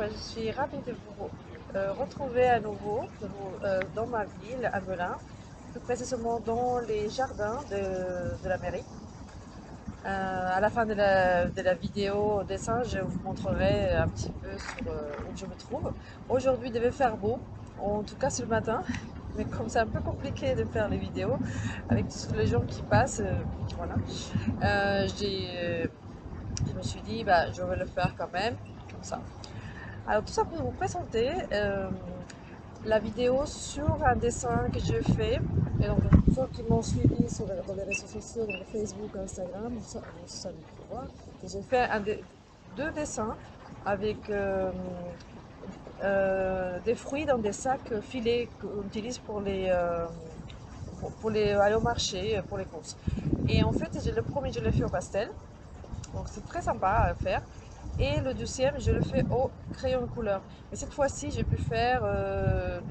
je suis ravie de vous retrouver à nouveau dans ma ville, à Melun, plus précisément dans les jardins de la mairie. À la fin de la vidéo dessin, je vous montrerai un petit peu sur où je me trouve. Aujourd'hui, il devait faire beau, en tout cas c'est le matin, mais comme c'est un peu compliqué de faire les vidéos avec tous les gens qui passent, voilà. Je me suis dit, bah, je vais le faire quand même, comme ça. Alors tout ça pour vous présenter la vidéo sur un dessin que je fais. Et donc pour ceux qui m'ont suivi dans les réseaux sociaux, donc Facebook, Instagram, vous savez voir que j'ai fait deux dessins avec des fruits dans des sacs filés qu'on utilise pour les aller au marché, pour les courses. Et en fait, le premier, je l'ai fait au pastel. Donc c'est très sympa à faire. Et le deuxième, je le fais au crayon de couleur. Mais cette fois-ci, j'ai pu faire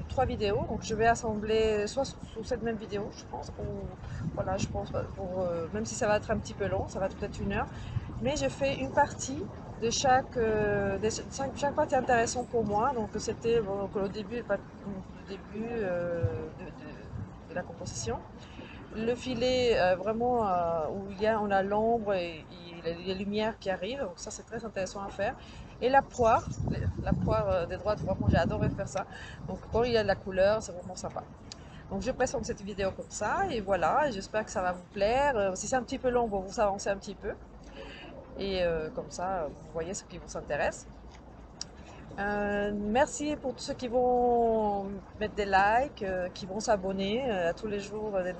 trois vidéos. Donc je vais assembler soit sur cette même vidéo, je pense, ou voilà, je pense, même si ça va être un petit peu long, ça va être peut-être 1 heure. Mais je fais une partie de chaque partie intéressante pour moi. Donc c'était bon, le début, le début de la composition. Le filet, vraiment, où on a l'ombre et les lumières qui arrivent, donc ça c'est très intéressant à faire. Et la poire des droites, vraiment j'ai adoré faire ça. Donc quand il y a de la couleur, c'est vraiment sympa. Donc je présente cette vidéo comme ça, et voilà, j'espère que ça va vous plaire. Si c'est un petit peu long, bon, vous avancez un petit peu. Et comme ça, vous voyez ce qui vous intéresse. Merci pour tous ceux qui vont mettre des likes, qui vont s'abonner à tous les jours, de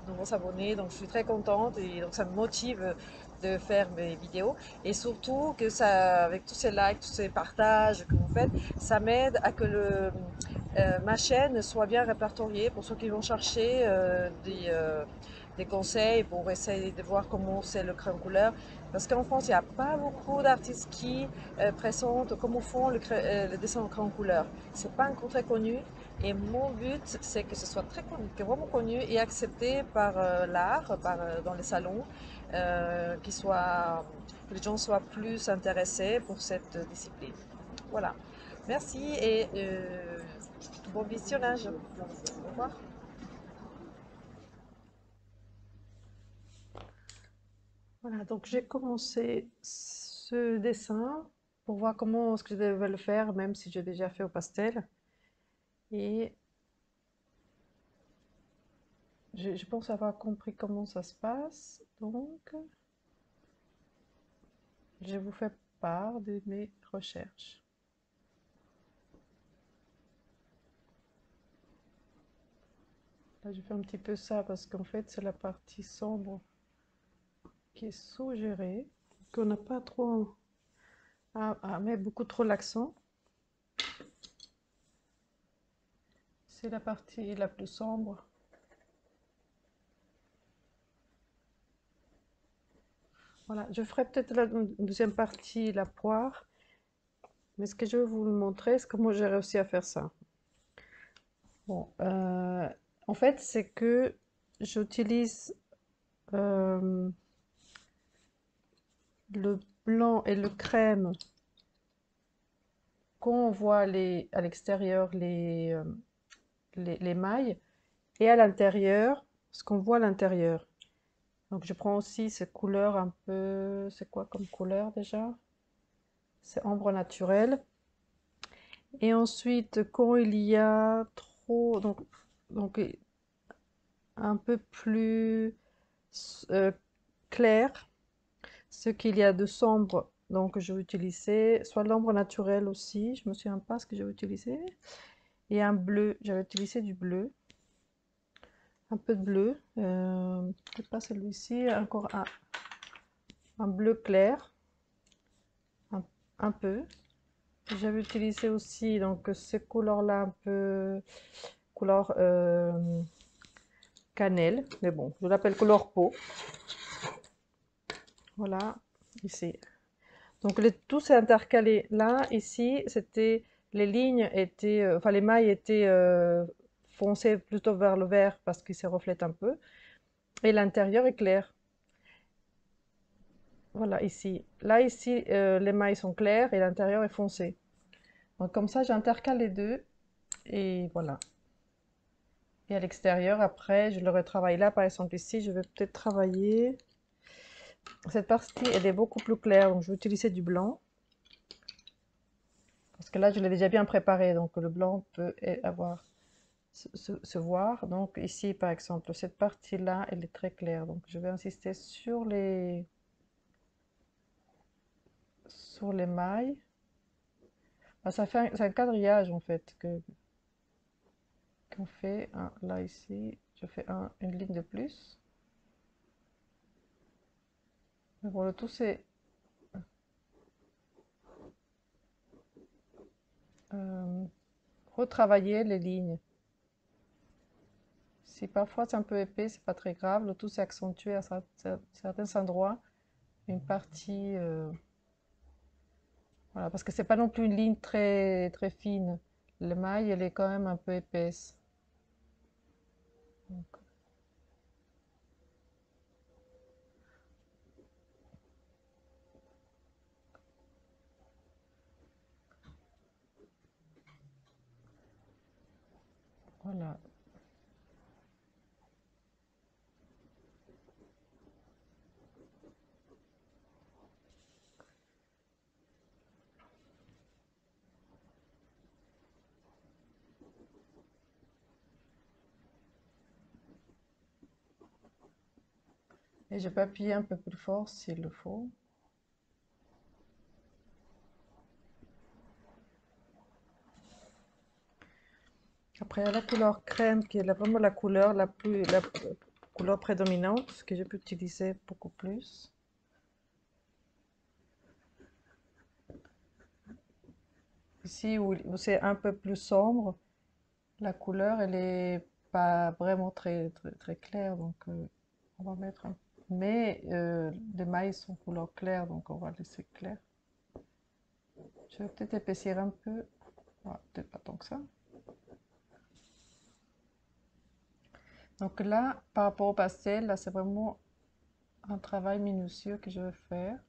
nouveaux abonnés. Donc je suis très contente et donc ça me motive de faire mes vidéos. Et surtout que ça, avec tous ces likes, tous ces partages que vous faites, ça m'aide à que ma chaîne soit bien répertoriée pour ceux qui vont chercher des conseils pour essayer de voir comment c'est le crayon couleur. Parce qu'en France, il n'y a pas beaucoup d'artistes qui présentent comment font le dessin en crayon couleur. C'est pas encore très connu. Et mon but, c'est que ce soit très connu, que vraiment connu et accepté par l'art, dans les salons, que les gens soient plus intéressés pour cette discipline. Voilà. Merci et bon visionnage. Au revoir. Voilà, donc j'ai commencé ce dessin pour voir comment est-ce que je devais le faire, même si j'ai déjà fait au pastel. Et je pense avoir compris comment ça se passe. Donc, je vous fais part de mes recherches. Là, je fais un petit peu ça parce qu'en fait, c'est la partie sombre qui est sous-gérée, qu'on n'a pas trop à mettre beaucoup trop l'accent. C'est la partie la plus sombre. Voilà, je ferai peut-être la deuxième partie, la poire, mais ce que je vais vous montrer, c'est comment j'ai réussi à faire ça. Bon, en fait, c'est que j'utilise le blanc et le crème quand on voit à l'extérieur les mailles et à l'intérieur, ce qu'on voit à l'intérieur. Donc je prends aussi cette couleur un peu, c'est quoi comme couleur déjà? C'est ombre naturelle. Et ensuite, quand il y a trop, donc un peu plus euh, clair, ce qu'il y a de sombre, donc je vais utiliser soit l'ombre naturelle aussi, je me souviens pas ce que je vais utiliser, et un bleu, j'avais utilisé du bleu, un peu de bleu, peut-être pas celui-ci, encore un bleu clair, un, un peu. J'avais utilisé aussi donc ces couleurs-là un peu couleur cannelle, mais bon, je l'appelle couleur peau. Voilà, ici. Donc tout s'est intercalé. Là, ici, c'était les lignes étaient, enfin les mailles étaient foncées plutôt vers le vert parce qu'il se reflète un peu, et l'intérieur est clair. Voilà, ici. Là, ici, les mailles sont claires et l'intérieur est foncé. Donc comme ça, j'intercale les deux et voilà. Et à l'extérieur, après, je le retravaille là. Par exemple, ici, je vais peut-être travailler. Cette partie, elle est beaucoup plus claire, donc je vais utiliser du blanc. Parce que là, je l'ai déjà bien préparé, donc le blanc peut avoir, se voir. Donc ici, par exemple, cette partie-là, elle est très claire. Donc je vais insister sur les mailles. Ah, ça fait c'est un quadrillage en fait qu'on fait. Là ici, je fais une ligne de plus. Mais bon, le tout c'est euh, retravailler les lignes. Si parfois c'est un peu épais, c'est pas très grave. Le tout c'est accentuer à certains endroits une partie. Voilà, parce que c'est pas non plus une ligne très très fine. Le maille, elle est quand même un peu épaisse. Donc, voilà. Et je peux appuyer un peu plus fort s'il le faut. Après, il y a la couleur crème qui est vraiment la couleur la couleur prédominante que je peux utiliser beaucoup plus. Ici où c'est un peu plus sombre, la couleur elle est pas vraiment très claire, donc on va mettre un... Mais les mailles sont couleur claire, donc on va laisser clair. Je vais peut-être épaissir un peu, ouais, peut-être pas tant que ça. Donc là, par rapport au pastel, là c'est vraiment un travail minutieux que je vais faire.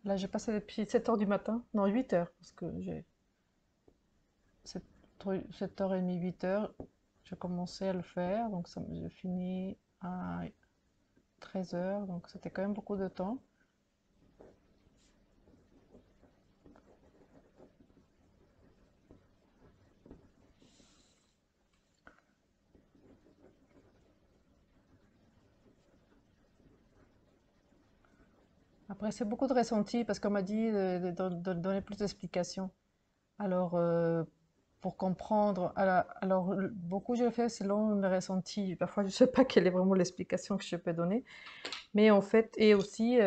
Là j'ai passé depuis 7 heures du matin, non 8 heures, parce que j'ai 7h30, 8 heures, j'ai commencé à le faire, donc j'ai fini à 13 heures, donc c'était quand même beaucoup de temps. Après, c'est beaucoup de ressenti parce qu'on m'a dit de donner plus d'explications. Alors, pour comprendre, alors, beaucoup je le fais selon mes ressentis. Parfois, je ne sais pas quelle est vraiment l'explication que je peux donner. Mais en fait, et aussi,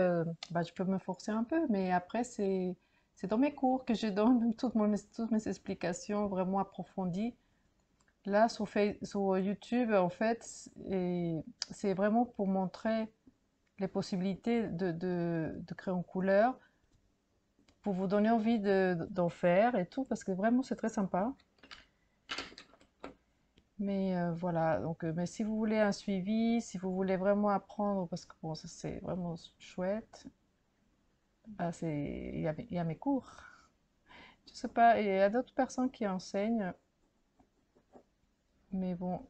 bah, je peux me forcer un peu, mais après, c'est dans mes cours que je donne toutes mes explications vraiment approfondies. Là, sur YouTube, en fait, c'est vraiment pour montrer les possibilités de créer en couleur, pour vous donner envie d'en faire et tout, parce que vraiment, c'est très sympa. Mais voilà, donc, mais si vous voulez un suivi, si vous voulez vraiment apprendre, parce que bon, ça c'est vraiment chouette, bah, il y a mes cours. Je sais pas, il y a d'autres personnes qui enseignent, mais bon,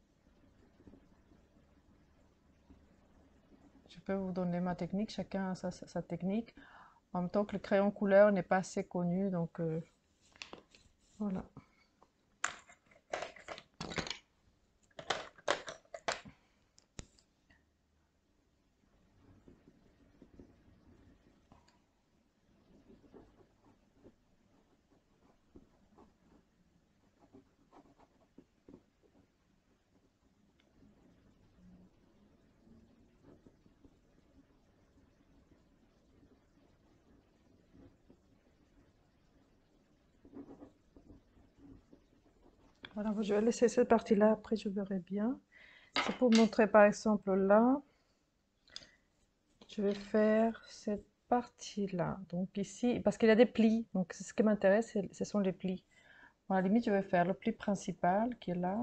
je peux vous donner ma technique, chacun a sa technique. En même temps que le crayon couleur n'est pas assez connu, donc voilà. Voilà, je vais laisser cette partie-là, après je verrai bien. C'est pour montrer par exemple là, je vais faire cette partie-là. Donc ici, parce qu'il y a des plis, donc ce qui m'intéresse, ce sont les plis. Bon, à la limite, je vais faire le pli principal qui est là.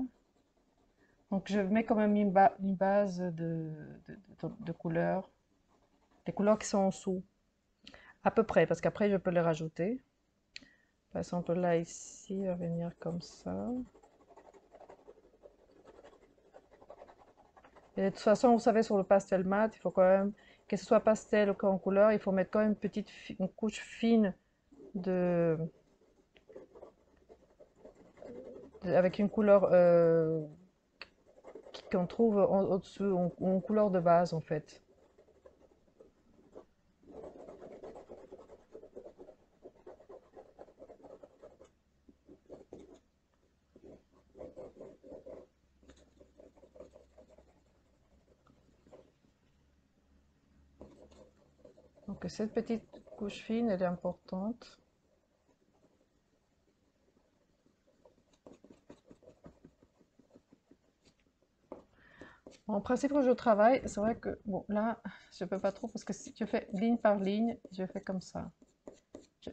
Donc je mets quand même une base de couleurs, des couleurs qui sont en dessous, à peu près, parce qu'après je peux les rajouter. Par exemple, là, ici, il va venir comme ça. Et de toute façon, vous savez, sur le pastel mat, il faut quand même, que ce soit pastel ou en couleur, il faut mettre quand même une couche fine de, avec une couleur qu'on trouve au-dessus, en couleur de base, en fait. Donc cette petite couche fine, elle est importante. En principe, quand je travaille, c'est vrai que, bon, là, je peux pas trop parce que si je fais ligne par ligne, je fais comme ça.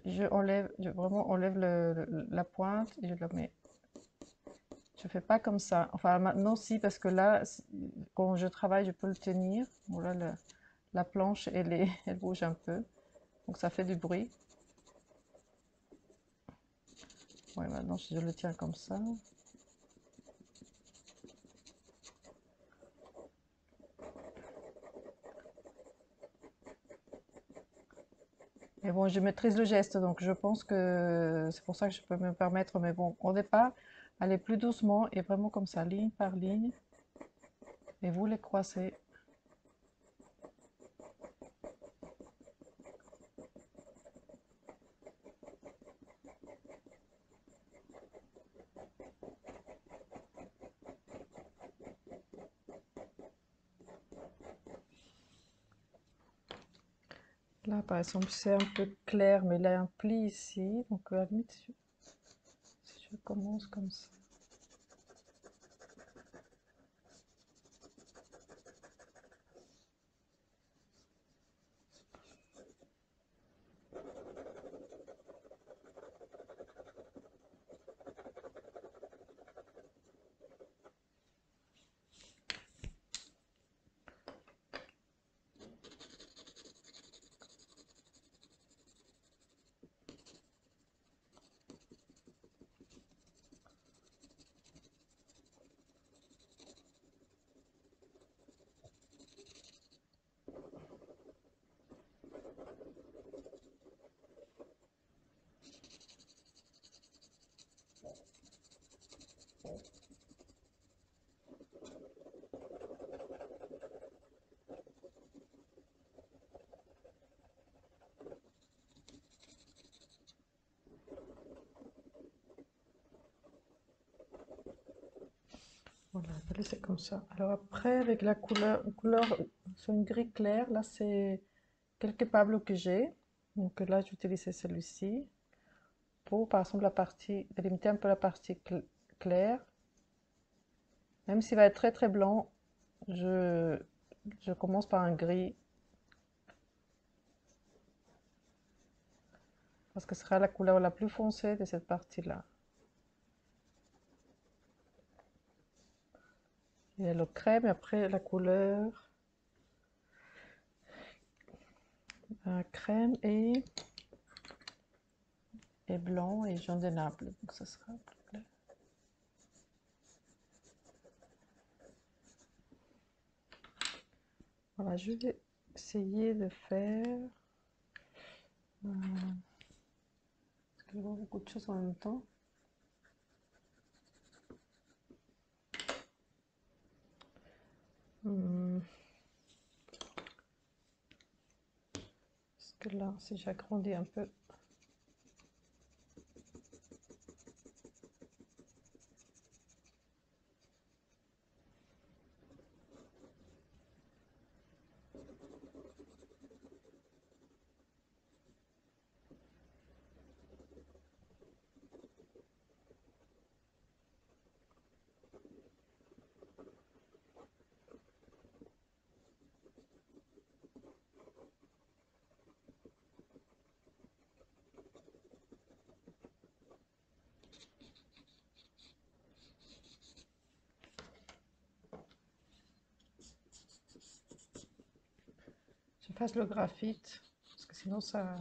Je enlève, je vraiment enlève la pointe et je la mets. Je fais pas comme ça. Enfin, maintenant, si, parce que là, quand je travaille, je peux le tenir. Voilà, la planche, elle bouge un peu. Donc, ça fait du bruit. Ouais, maintenant, je le tiens comme ça. Et bon, je maîtrise le geste, donc je pense que c'est pour ça que je peux me permettre. Mais bon, au départ, allez plus doucement et vraiment comme ça, ligne par ligne. Et vous les croisez. Là, par exemple, c'est un peu clair, mais il y a un pli ici. Donc, à la limite, si je commence comme ça. Voilà, je vais laisser comme ça. Alors après, avec la couleur c'est une gris clair. Là, c'est quelques pablos que j'ai. Donc là, j'utilisais celui-ci pour, par exemple, la partie, délimiter un peu la partie claire. Même s'il va être très très blanc, je, je commence par un gris parce que ce sera la couleur la plus foncée de cette partie-là. Il y a le crème et après la couleur crème et blanc et jaune de Naples. Donc ça sera plus clair. Voilà, je vais essayer de faire parce que je vois beaucoup de choses en même temps. Parce que là, si j'agrandis un peu, je fasse le graphite parce que sinon ça.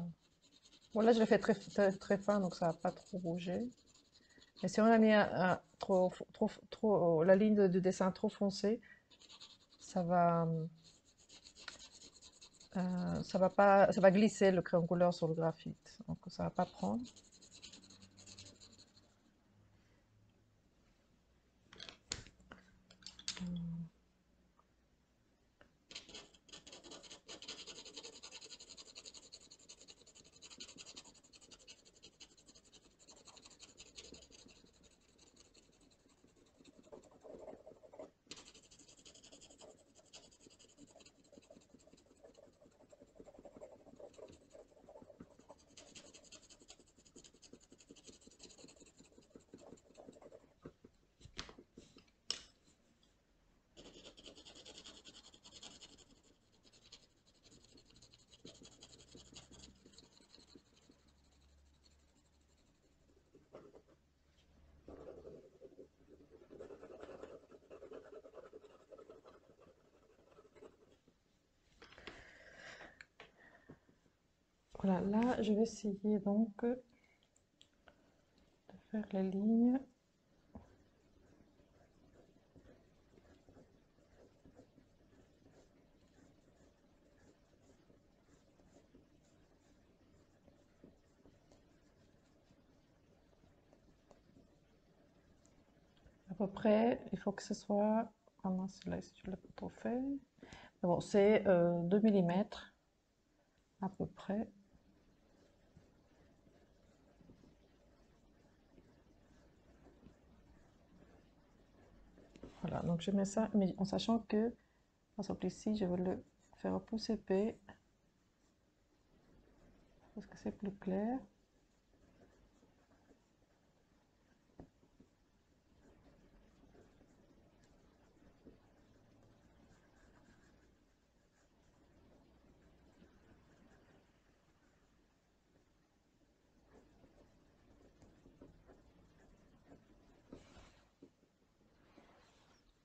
Bon, là, je l'ai fait très fin, donc ça va pas trop bouger. Mais si on a mis la ligne de dessin trop foncée, ça va, ça va pas, ça va glisser le crayon couleur sur le graphite. Donc, ça va pas prendre. Voilà, là, je vais essayer donc de faire les lignes. À peu près, il faut que ce soit. Ah non, c'est là, si tu l'as pas trop fait. Mais bon, c'est 2 mm à peu près. Voilà, donc je mets ça, mais en sachant que, par exemple ici, je vais le faire plus épais, parce que c'est plus clair.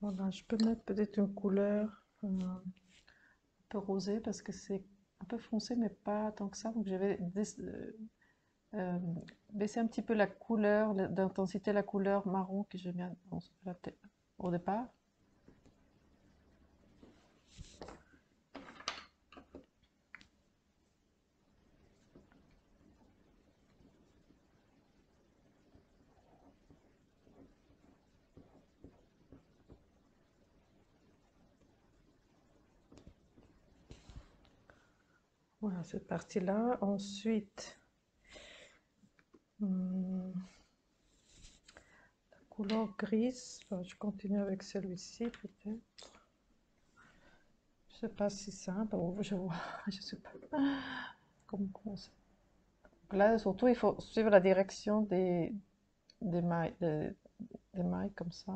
Voilà, je peux mettre peut-être une couleur un peu rosée, parce que c'est un peu foncé, mais pas tant que ça. Donc je vais euh, baisser un petit peu la couleur, d'intensité, la couleur marron que j'ai mis au départ. Voilà, cette partie-là. Ensuite, la couleur grise. Enfin, je continue avec celui-ci peut-être. Je sais pas si simple. Bon, je vois, je sais pas comment commencer. Là, surtout, il faut suivre la direction des mailles, des mailles comme ça.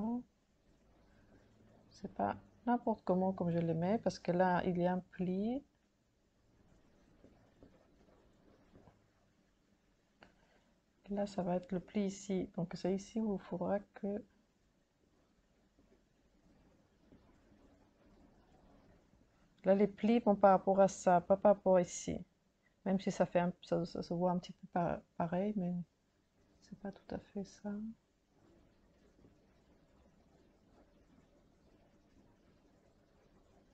C'est pas n'importe comment comme je les mets, parce que là, il y a un pli. Là, ça va être le pli ici. Donc, c'est ici où il faudra que... Là, les plis vont par rapport à ça, pas par rapport à ici. Même si ça fait ça se voit un petit peu pareil, mais c'est pas tout à fait ça.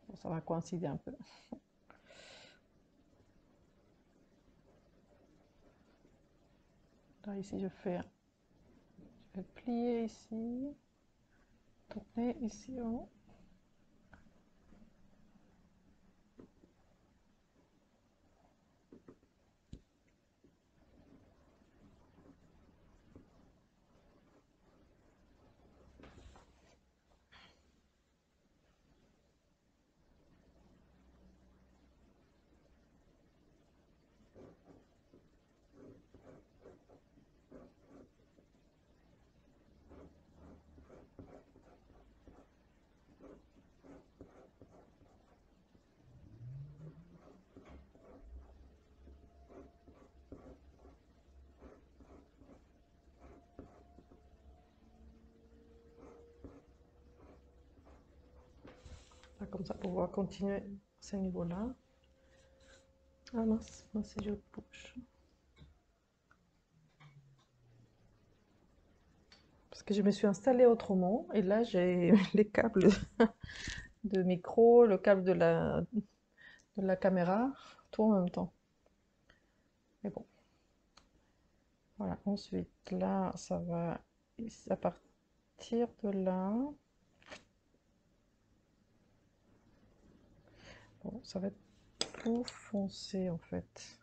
Bon, ça va coïncider un peu. Là, ici, je vais plier ici, tourner ici en haut. Là, comme ça, pour pouvoir continuer à ce niveau-là. Ah mince, mince, si je bouge. que je me suis installée autrement et là j'ai les câbles de micro, le câble de la caméra, tout en même temps. Mais bon, voilà. Ensuite, là, ça va à partir de là. Bon, ça va être tout foncé en fait.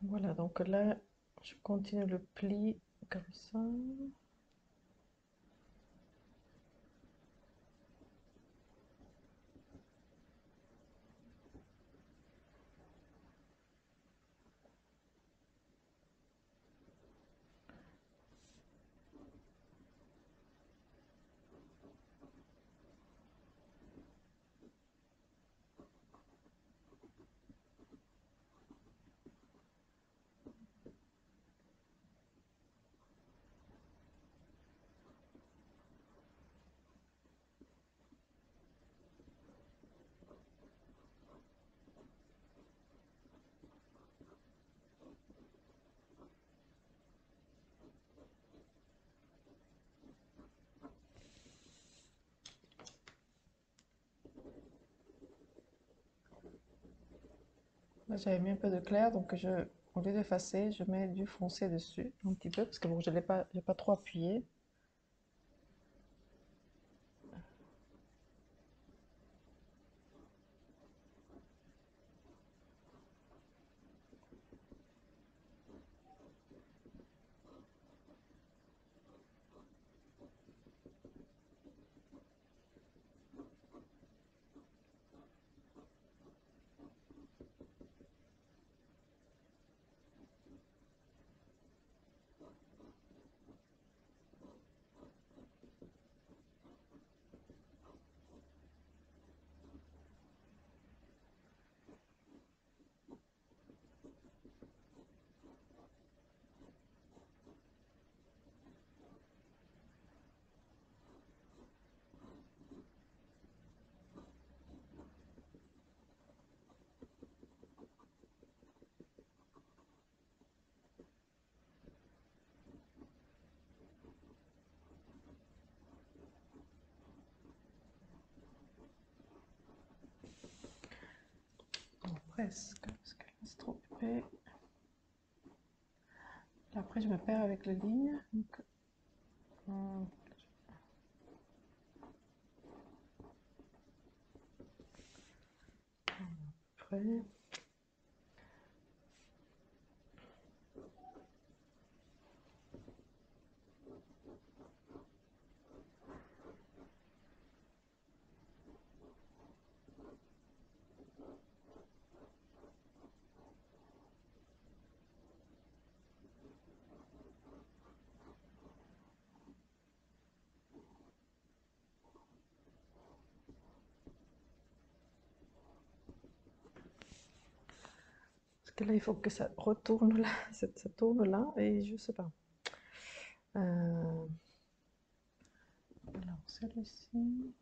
Voilà, donc là, je continue le pli comme ça. Là, j'avais mis un peu de clair, donc au lieu d'effacer, je mets du foncé dessus, un petit peu, parce que bon, je l'ai pas, j'ai pas trop appuyé. Bon, presque, parce que là, c'est trop épais. Après, je me perds avec les lignes. Donc, après. Parce que là, il faut que ça retourne là, ça tourne là, et je sais pas. Alors, celui-ci.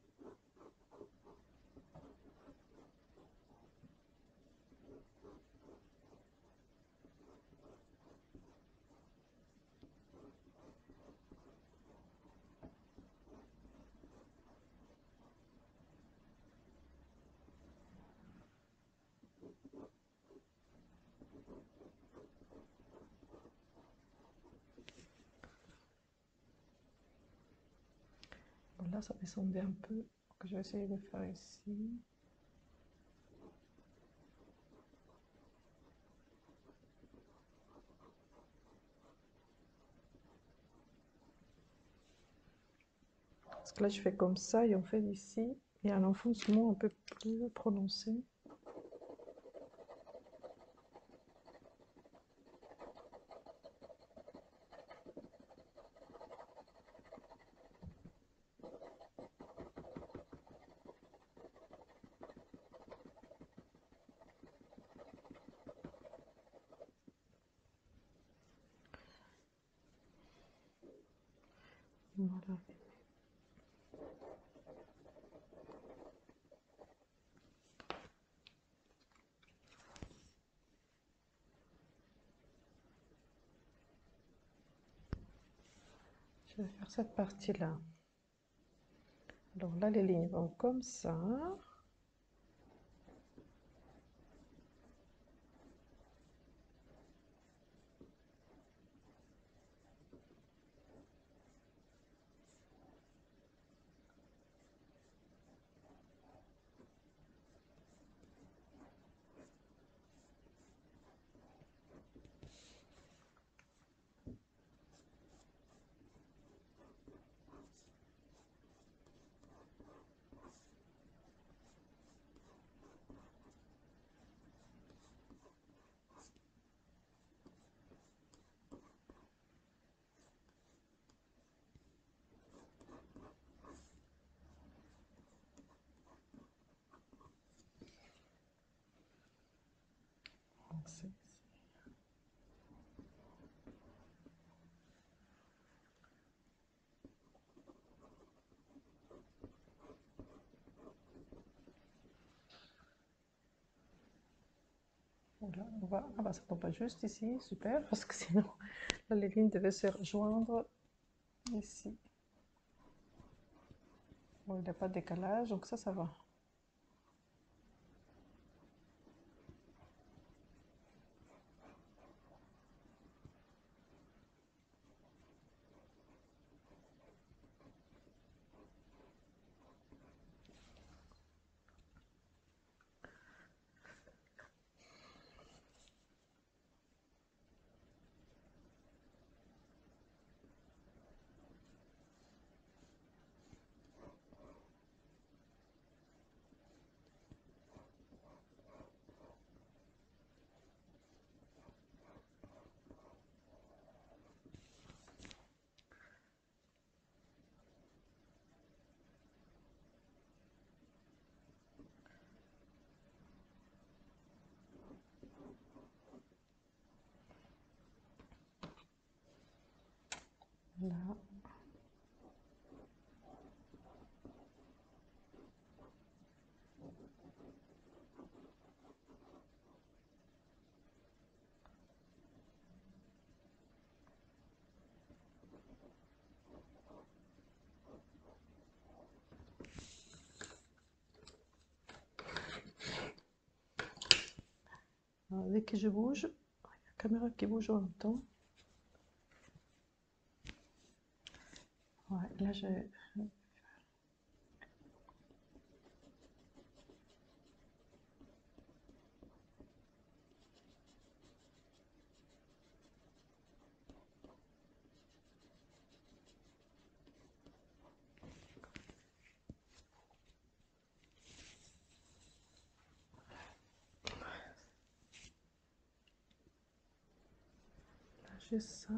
Voilà, ça descendait un peu. Donc, je vais essayer de faire ici. Parce que là, je fais comme ça et en fait, ici, il y a un enfoncement un peu plus prononcé. Voilà. Je vais faire cette partie-là. Alors là, les lignes vont comme ça. Voilà, on va... Ah bah ça tombe pas juste ici, super, parce que sinon là, les lignes devaient se rejoindre ici. Bon, il n'y a pas de décalage, donc ça va. Là. Alors, dès que je bouge, il y a la caméra qui bouge en même temps. Ouais, là, j'ai ça.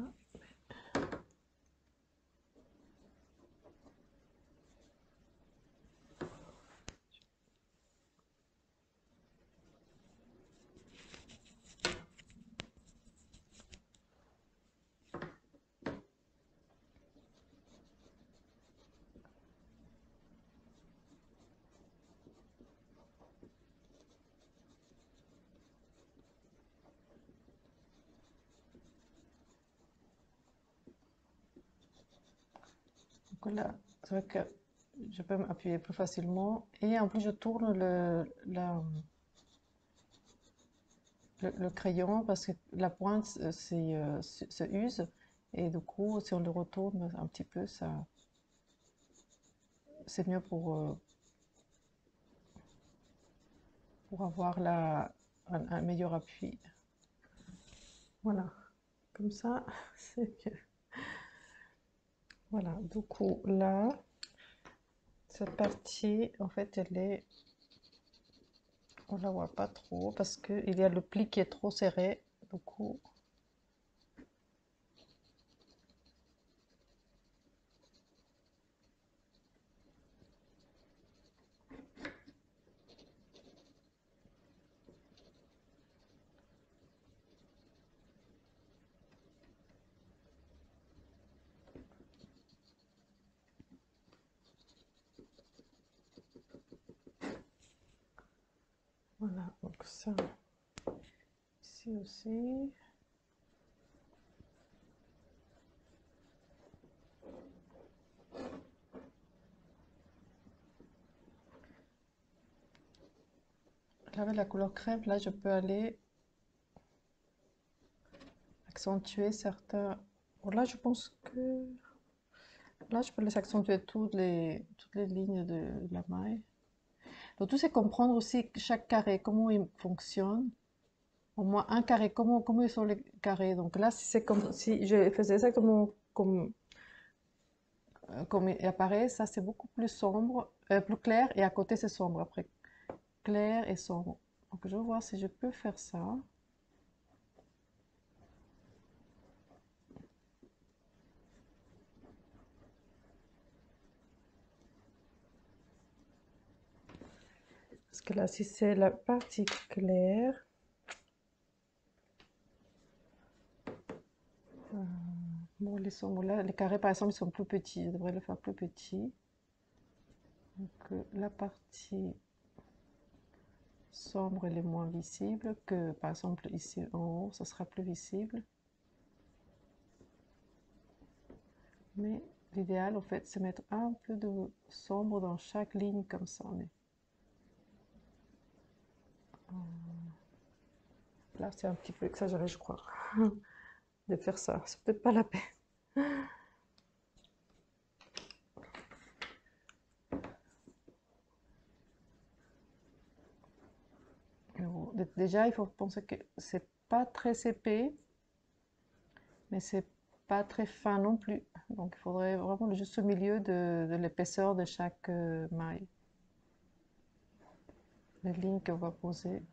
Donc là, c'est vrai que je peux m'appuyer plus facilement. Et en plus, je tourne le crayon parce que la pointe se use. Et du coup, si on le retourne un petit peu, ça c'est mieux pour avoir un meilleur appui. Voilà, comme ça, c'est mieux. Voilà, du coup, là, cette partie, en fait, elle est... On la voit pas trop parce qu'il y a le pli qui est trop serré. Du coup, voilà, donc ça, ici aussi. Là, avec la couleur crème, là, je peux aller accentuer certains... Bon, là, je pense que... Là, je peux les accentuer toutes les lignes de la maille. Le tout, c'est comprendre aussi chaque carré, comment il fonctionne. Au moins un carré, comment ils sont les carrés. Donc là, si c'est comme si je faisais exactement comme il apparaît, ça c'est beaucoup plus sombre, plus clair, et à côté c'est sombre après. Clair et sombre. Donc je vais voir si je peux faire ça. Parce que là, si c'est la partie claire, bon, les sombres là, les carrés par exemple, ils sont plus petits. Je devrais le faire plus petit. Donc la partie sombre, elle est moins visible que par exemple ici en haut, ça sera plus visible. Mais l'idéal, en fait, c'est mettre un peu de sombre dans chaque ligne comme ça. Mais là, c'est un petit peu exagéré, je crois, de faire ça. C'est peut-être pas la peine. Bon, déjà, il faut penser que c'est pas très épais, mais c'est pas très fin non plus. Donc, il faudrait vraiment le juste milieu de l'épaisseur de chaque maille. Les lignes qu'on va poser.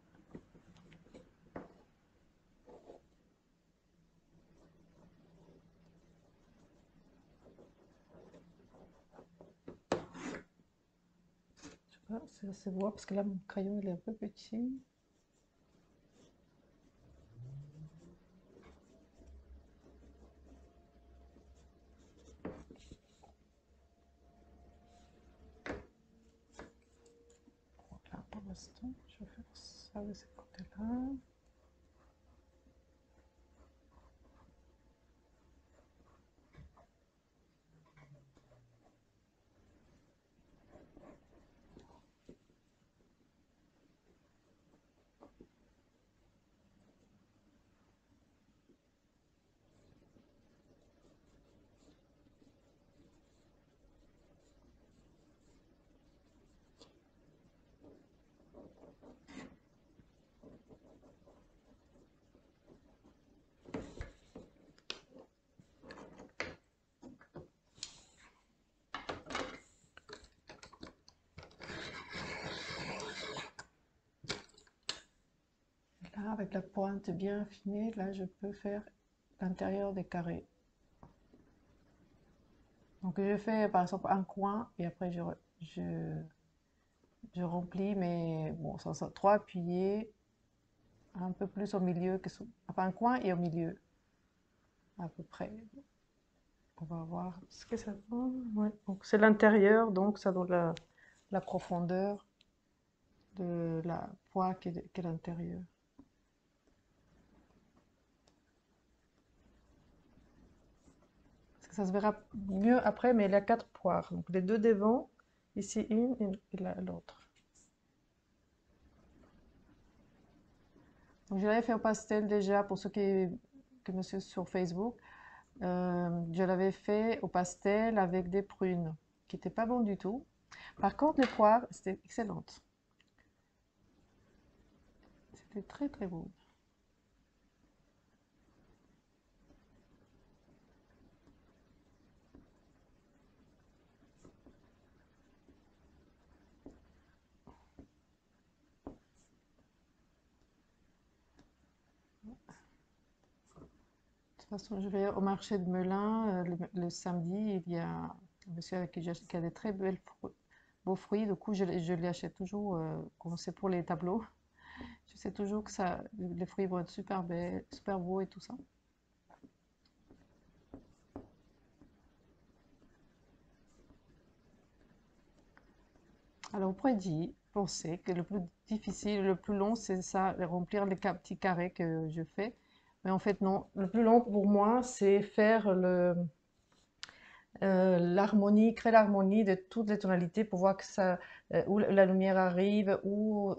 Je sais pas si ça se voit parce que là, mon crayon, il est un peu petit. Là, pour l'instant, je vais faire ça de ce côté-là. Là, avec la pointe bien affinée, là, je peux faire l'intérieur des carrés. Donc, je fais par exemple un coin et après je remplis, mais bon, ça sera trop appuyé, un peu plus au milieu, enfin un coin et au milieu, à peu près. On va voir ce que ça donne. Ouais. Donc, c'est l'intérieur, donc ça donne la profondeur de la poire qui est l'intérieur. Ça se verra mieux après, mais il y a 4 poires. Donc les deux devant, ici une et là l'autre. Donc je l'avais fait au pastel déjà pour ceux qui me suivent sur Facebook. Je l'avais fait au pastel avec des prunes, qui n'étaient pas bon du tout. Par contre, les poires, c'était excellente. C'était très très bon. De toute façon, je vais au marché de Melun le samedi. Il y a un monsieur avec qui a des très beaux fruits. Du coup, je lui achète toujours, quand c'est pour les tableaux. Je sais toujours que ça, les fruits vont être super belles, super beaux et tout ça. Alors, vous pourrez y penser que le plus difficile, le plus long, c'est ça, de remplir les petits carrés que je fais. Mais en fait, non. Le plus long pour moi, c'est faire l'harmonie, créer l'harmonie de toutes les tonalités pour voir que ça, où la lumière arrive, où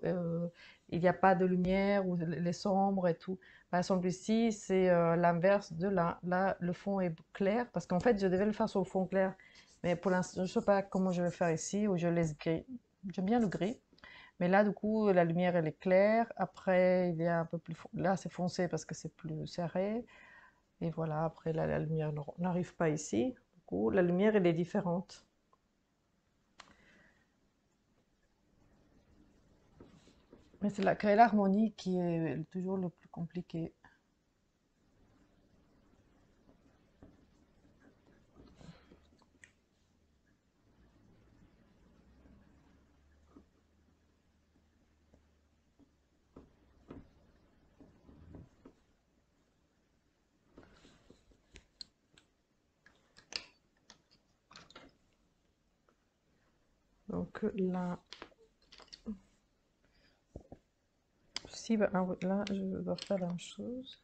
il n'y a pas de lumière, où les sombres et tout. Par exemple, ici, c'est l'inverse de là. Là, le fond est clair, parce qu'en fait, je devais le faire sur le fond clair. Mais pour l'instant, je ne sais pas comment je vais faire ici, où je laisse gris. J'aime bien le gris. Mais là, du coup, la lumière, elle est claire. Après, il y a un peu plus... Là, c'est foncé parce que c'est plus serré. Et voilà, après, là, la lumière n'arrive pas ici. Du coup, la lumière, elle est différente. Mais c'est créer l'harmonie qui est toujours le plus compliqué. Donc là, si, bah, ah oui, là, je dois faire la même chose.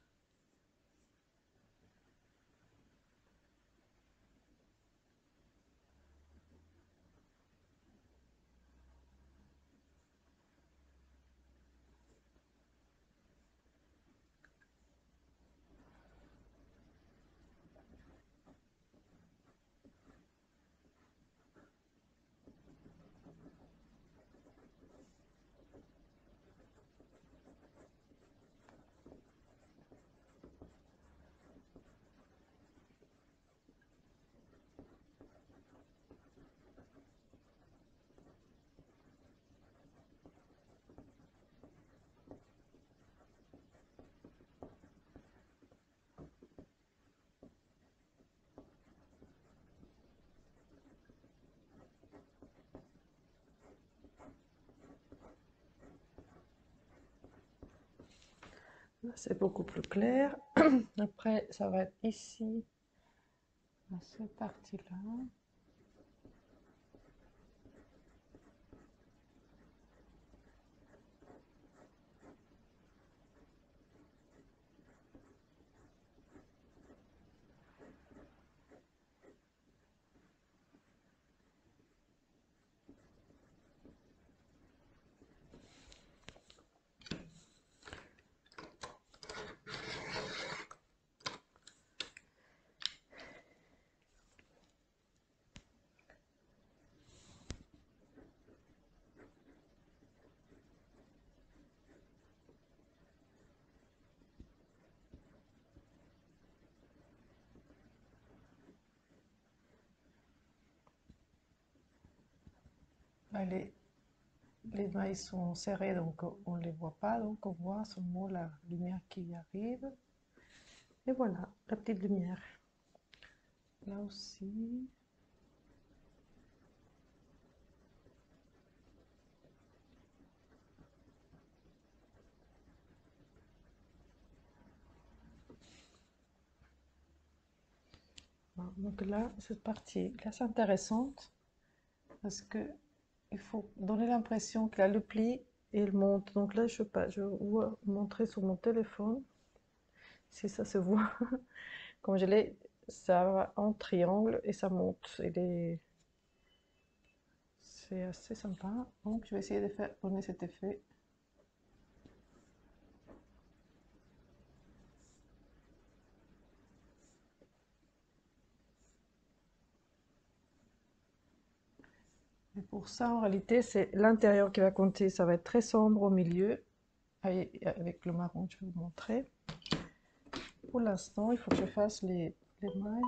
Là, c'est beaucoup plus clair. Après, ça va être ici, à cette partie-là. Là, les mailles sont serrées, donc on ne les voit pas. Donc on voit seulement la lumière qui arrive. Et voilà, la petite lumière. Là aussi. Voilà. Donc là, cette partie, là, c'est intéressante parce que il faut donner l'impression qu'il a le pli et il monte. Donc là, je sais pas, je vois montrer sur mon téléphone si ça se voit. Comme je l'ai, ça va en triangle et ça monte. C'est assez sympa. Donc je vais essayer de faire donner cet effet. Et pour ça, en réalité, c'est l'intérieur qui va compter. Ça va être très sombre au milieu. Avec le marron, je vais vous montrer. Pour l'instant, il faut que je fasse les mailles.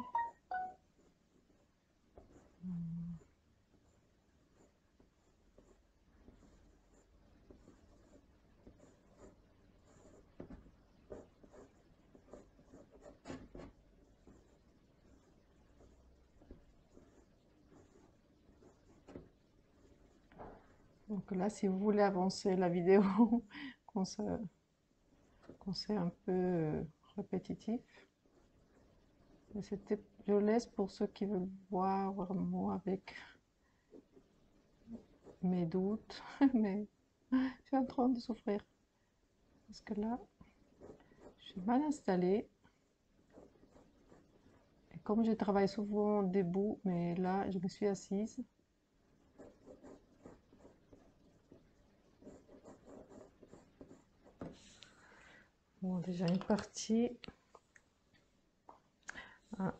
Donc là, si vous voulez avancer la vidéo, quand c'est un peu répétitif, je laisse pour ceux qui veulent voir vraiment avec mes doutes, mais je suis en train de souffrir. Parce que là, je suis mal installée. Et comme je travaille souvent debout, mais là, je me suis assise. Bon, déjà une partie. Ah,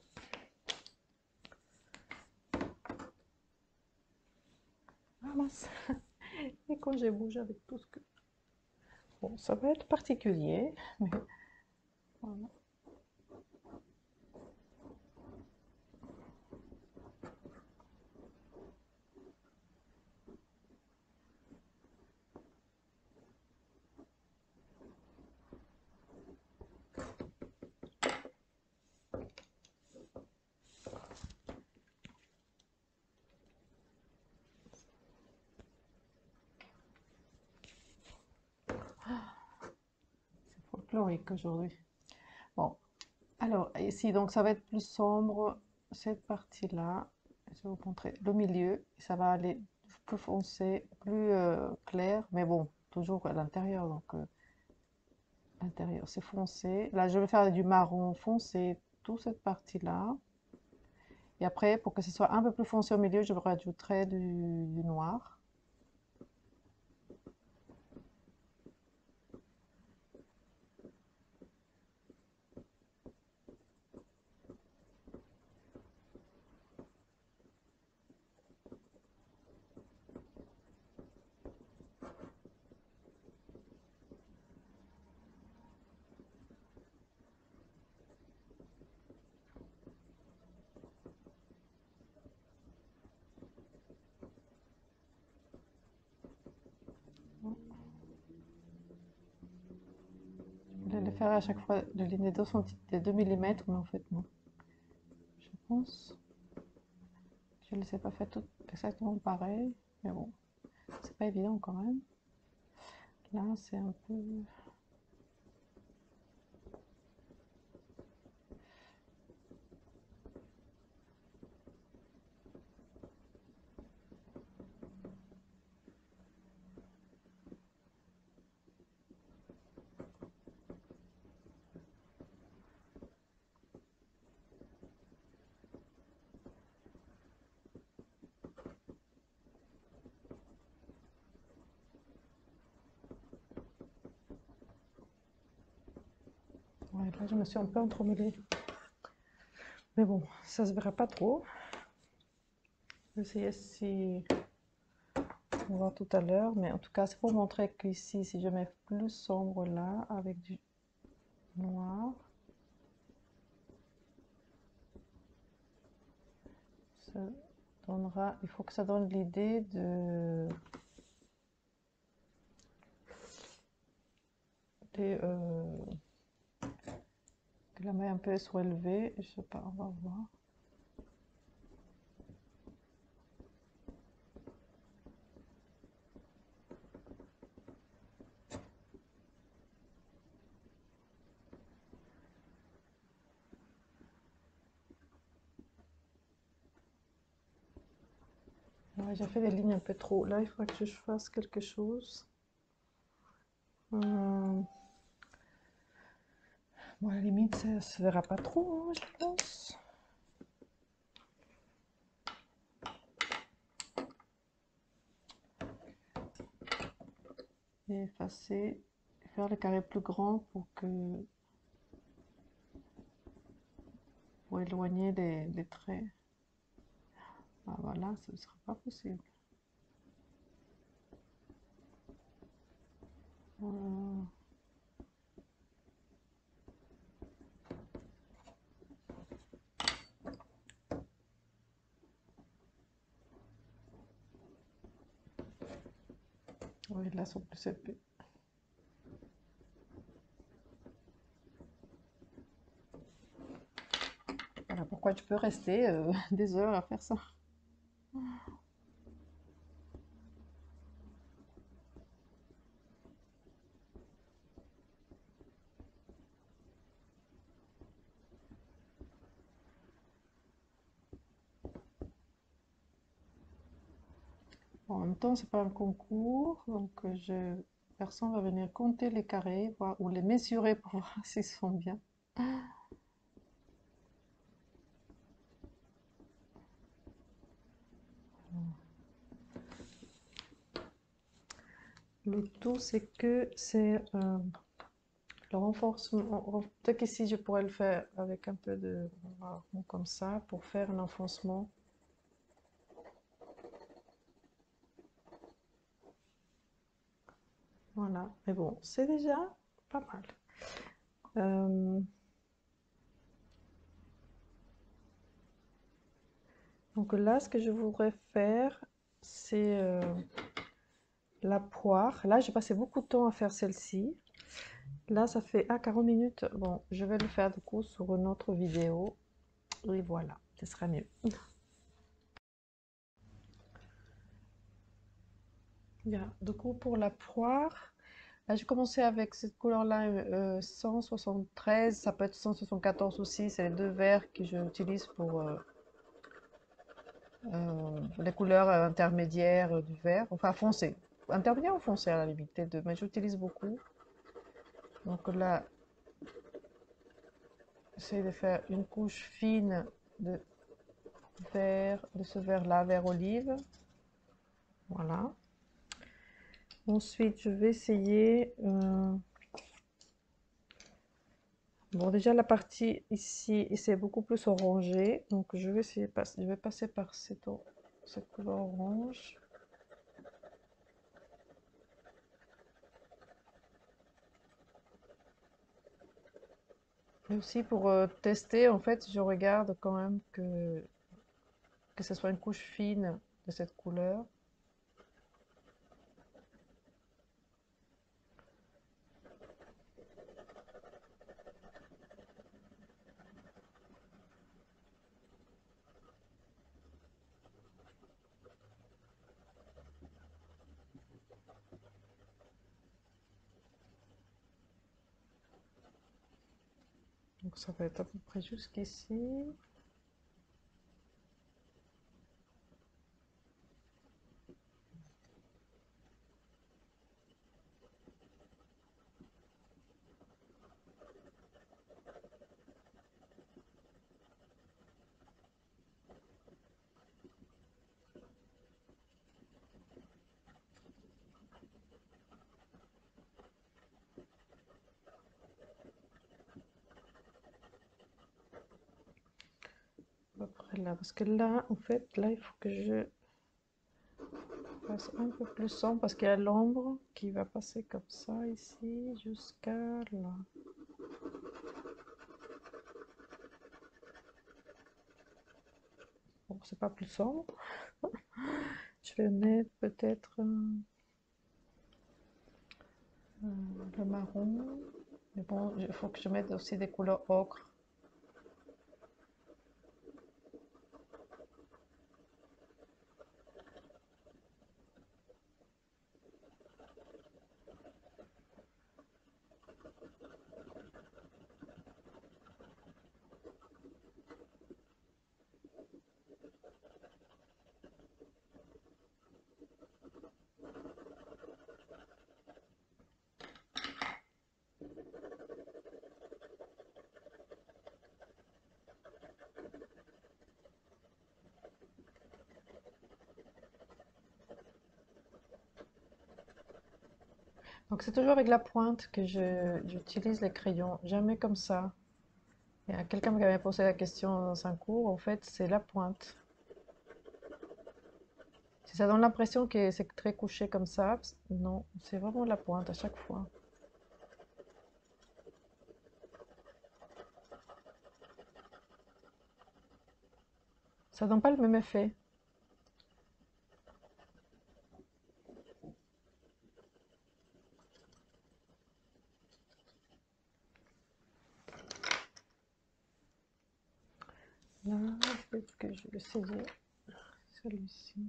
ah mince. Et quand je bouge avec tout ce que... Bon, ça va être particulier, mais voilà. C'est folklorique aujourd'hui. Bon, alors ici, donc ça va être plus sombre, cette partie-là. Je vais vous montrer le milieu. Ça va aller plus foncé, plus clair, mais bon, toujours à l'intérieur. Donc l'intérieur, c'est foncé. Là, je vais faire du marron foncé, toute cette partie-là. Et après, pour que ce soit un peu plus foncé au milieu, je rajouterai du noir. Je voulais le faire à chaque fois de ligne de 2 mm, mais en fait non. Je pense. Je ne les ai pas fait toutes exactement pareil, mais bon, c'est pas évident quand même. Là, c'est un peu... Ouais, là, je me suis un peu entremêlée. Mais bon, ça se verra pas trop. Je vais essayer si... On va voir tout à l'heure, mais en tout cas, c'est pour montrer qu'ici, si je mets plus sombre là, avec du noir, ça donnera... Il faut que ça donne l'idée de... que la main un peu soit élevée. Je sais pas, on va voir. Ouais, j'ai fait des lignes un peu trop. Là, il faudrait que je fasse quelque chose. Bon, à la limite, ça se verra pas trop, hein, je pense. Et effacer, faire le carré plus grand pour éloigner les traits. Ah, voilà, ce ne sera pas possible. Euh, oui, là, sont plus épais. Voilà pourquoi tu peux rester des heures à faire ça. Bon, en même temps, c'est pas un concours, donc personne va venir compter les carrés ou les mesurer pour voir s'ils sont bien. Le tout, c'est que c'est le renforcement. Peut-être qu'ici, je pourrais le faire avec un peu de marron comme ça pour faire un enfoncement. Voilà, mais bon, c'est déjà pas mal. Euh, donc là, ce que je voudrais faire, c'est la poire. Là, j'ai passé beaucoup de temps à faire celle-ci. Là, ça fait 40 minutes. Bon, je vais le faire du coup sur une autre vidéo. Et voilà, ce sera mieux. Bien, du coup, pour la poire, là, j'ai commencé avec cette couleur-là, 173. Ça peut être 174 aussi. C'est les deux verts que j'utilise pour les couleurs intermédiaires du vert, enfin foncé. Intermédiaire ou foncé à la limite, les deux, mais j'utilise beaucoup. Donc là, j'essaie de faire une couche fine de vert, de ce vert-là, vert olive. Voilà. Ensuite, je vais essayer. Bon, déjà la partie ici, c'est beaucoup plus orangé, donc je vais essayer, je vais passer par cette couleur orange. Et aussi pour tester, en fait, je regarde quand même que ce soit une couche fine de cette couleur. Donc ça va être à peu près jusqu'ici. À peu près là, parce que là, en fait, là, il faut que je fasse un peu plus sombre, parce qu'il y a l'ombre qui va passer comme ça, ici, jusqu'à là. Bon, c'est pas plus sombre. Je vais mettre peut-être le marron. Mais bon, il faut que je mette aussi des couleurs ocre. Donc c'est toujours avec la pointe que j'utilise les crayons, jamais comme ça. Il y a quelqu'un qui m'avait posé la question dans un cours, en fait, c'est la pointe. Si ça donne l'impression que c'est très couché comme ça, non, c'est vraiment la pointe à chaque fois. Ça donne pas le même effet. Là, peut-être que je vais essayer celui-ci.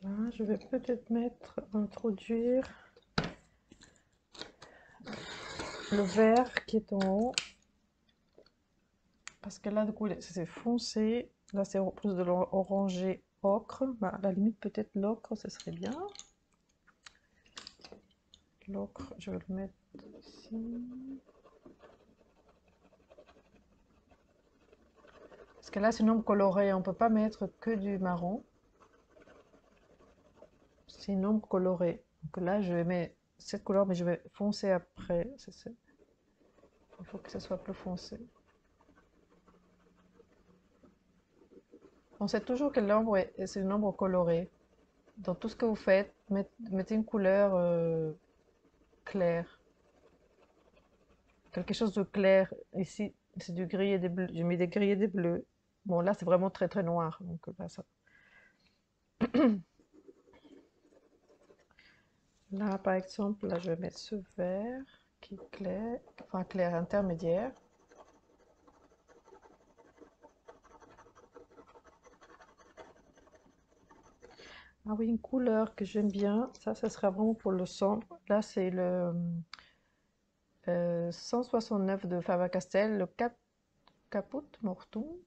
Là, je vais peut-être introduire le vert qui est en haut. Parce que là, du coup, c'est foncé. Là, c'est plus de l'orangé ocre. Bah, à la limite, peut-être l'ocre, ce serait bien. L'ocre, je vais le mettre ici. Parce que là, c'est une ombre colorée. On ne peut pas mettre que du marron. C'est une ombre colorée. Donc là, je vais mettre cette couleur, mais je vais foncer après. Il faut que ce soit plus foncé. On sait toujours que l'ombre, c'est une ombre colorée. Dans tout ce que vous faites, mettez une couleur claire. Quelque chose de clair. Ici, c'est du gris et des bleus. J'ai mis des gris et des bleus. Bon, là, c'est vraiment très très noir. Donc là, ça... Là, par exemple, là, je vais mettre ce vert qui est clair, enfin clair intermédiaire. Ah oui, une couleur que j'aime bien, ça sera vraiment pour le sombre. Là, c'est le 169 de Faber-Castell, le Caput Mortuum.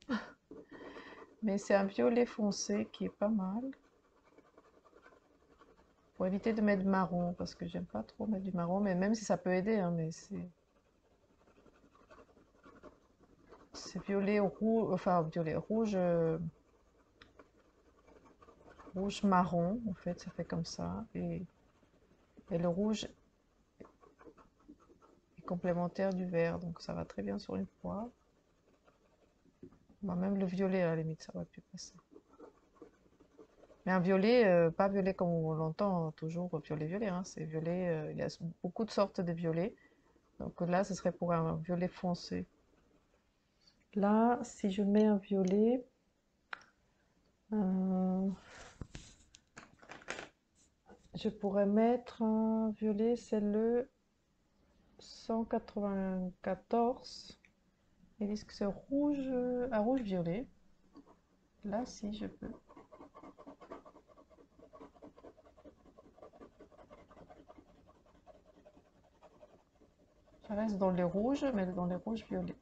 Mais c'est un violet foncé qui est pas mal. Pour éviter de mettre marron, parce que j'aime pas trop mettre du marron, mais même si ça peut aider, hein, mais c'est violet rouge, enfin violet rouge, rouge marron en fait, ça fait comme ça. Et le rouge est complémentaire du vert, donc ça va très bien sur une poire. Bah, même le violet à la limite, ça aurait pu passer. Mais un violet, pas violet comme on l'entend toujours, violet-violet, hein, c'est violet, il y a beaucoup de sortes de violets. Donc là, ce serait pour un violet foncé. Là, si je mets un violet, euh, je pourrais mettre un violet, c'est le 194. Ils disent que c'est rouge, un rouge-violet. Là, si je peux. Ça reste dans les rouges, mais dans les rouges-violets.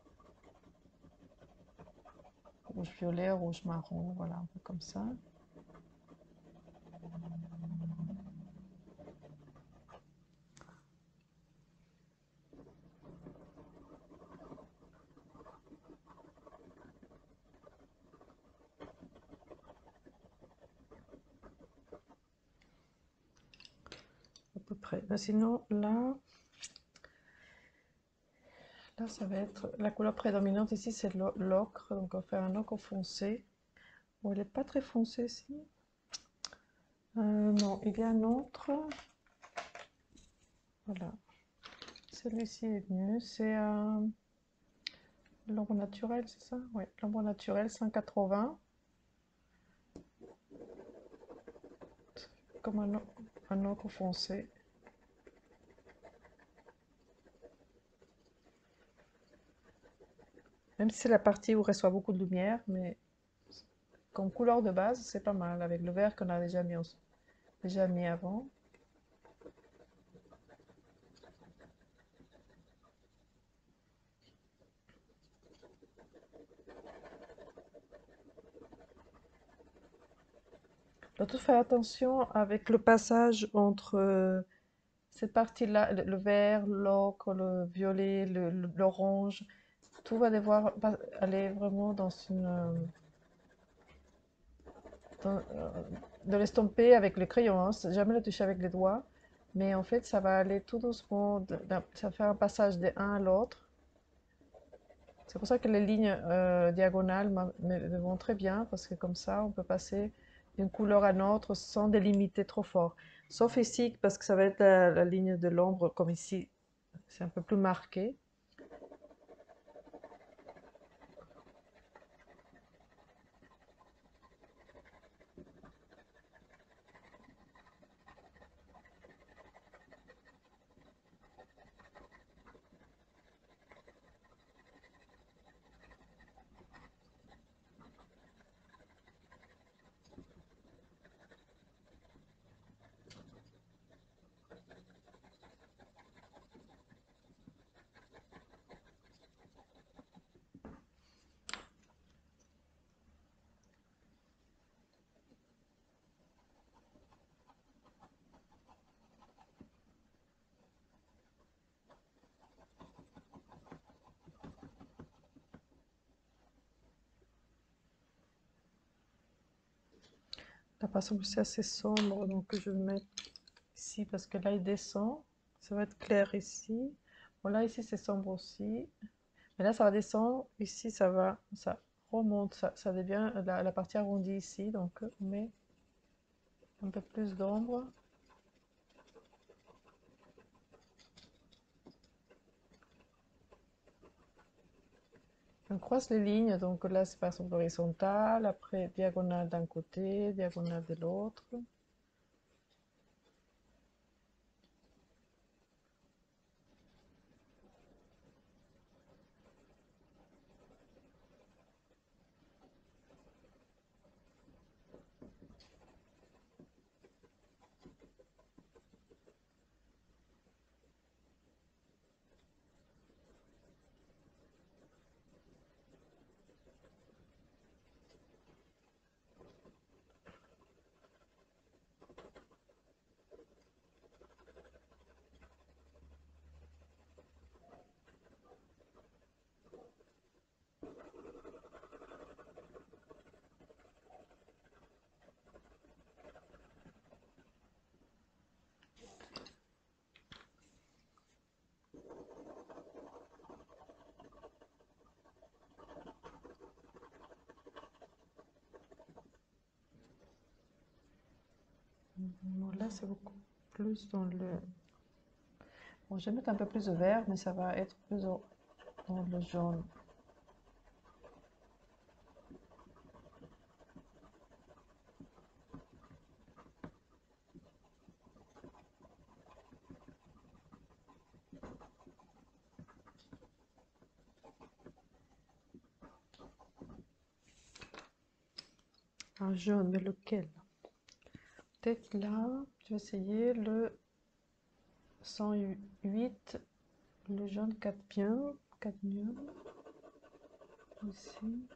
Rouge-violet, rouge-marron, voilà, un peu comme ça. À peu près. Mais sinon, là, ça va être la couleur prédominante ici, c'est l'ocre. Donc, on va faire un ocre foncé. Bon, il n'est pas très foncé ici. Non, il y a un autre. Voilà. Celui-ci est mieux. C'est l'ombre naturelle, c'est ça? Oui, l'ombre naturelle 180. Comme un ocre foncé. Même si c'est la partie où il reçoit beaucoup de lumière, mais comme couleur de base, c'est pas mal, avec le vert qu'on a déjà mis avant. Dois tout faire attention avec le passage entre cette partie-là, le vert, l'ocre, le violet, l'orange. Tout va devoir aller vraiment dans de l'estomper avec le crayon, hein. Jamais le toucher avec les doigts. Mais en fait, ça va aller tout doucement, ça fait un passage de un à l'autre. C'est pour ça que les lignes diagonales me vont très bien, parce que comme ça, on peut passer d'une couleur à une autre sans délimiter trop fort. Sauf ici, parce que ça va être la ligne de l'ombre, comme ici, c'est un peu plus marqué. La façon c'est assez sombre, donc je vais mettre ici, parce que là, il descend. Ça va être clair ici. Bon, là, ici, c'est sombre aussi. Mais là, ça va descendre. Ici, ça remonte. Ça devient la partie arrondie ici. Donc, on met un peu plus d'ombre. On croise les lignes. Donc là, c'est par exemple horizontal. Après, diagonale d'un côté, diagonale de l'autre. Bon, là, c'est beaucoup plus dans le... Bon, je vais mettre un peu plus de vert, mais ça va être plus dans le jaune. Un jaune, mais lequel? Peut-être là, je vais essayer le 108, le jaune cadmium, ici.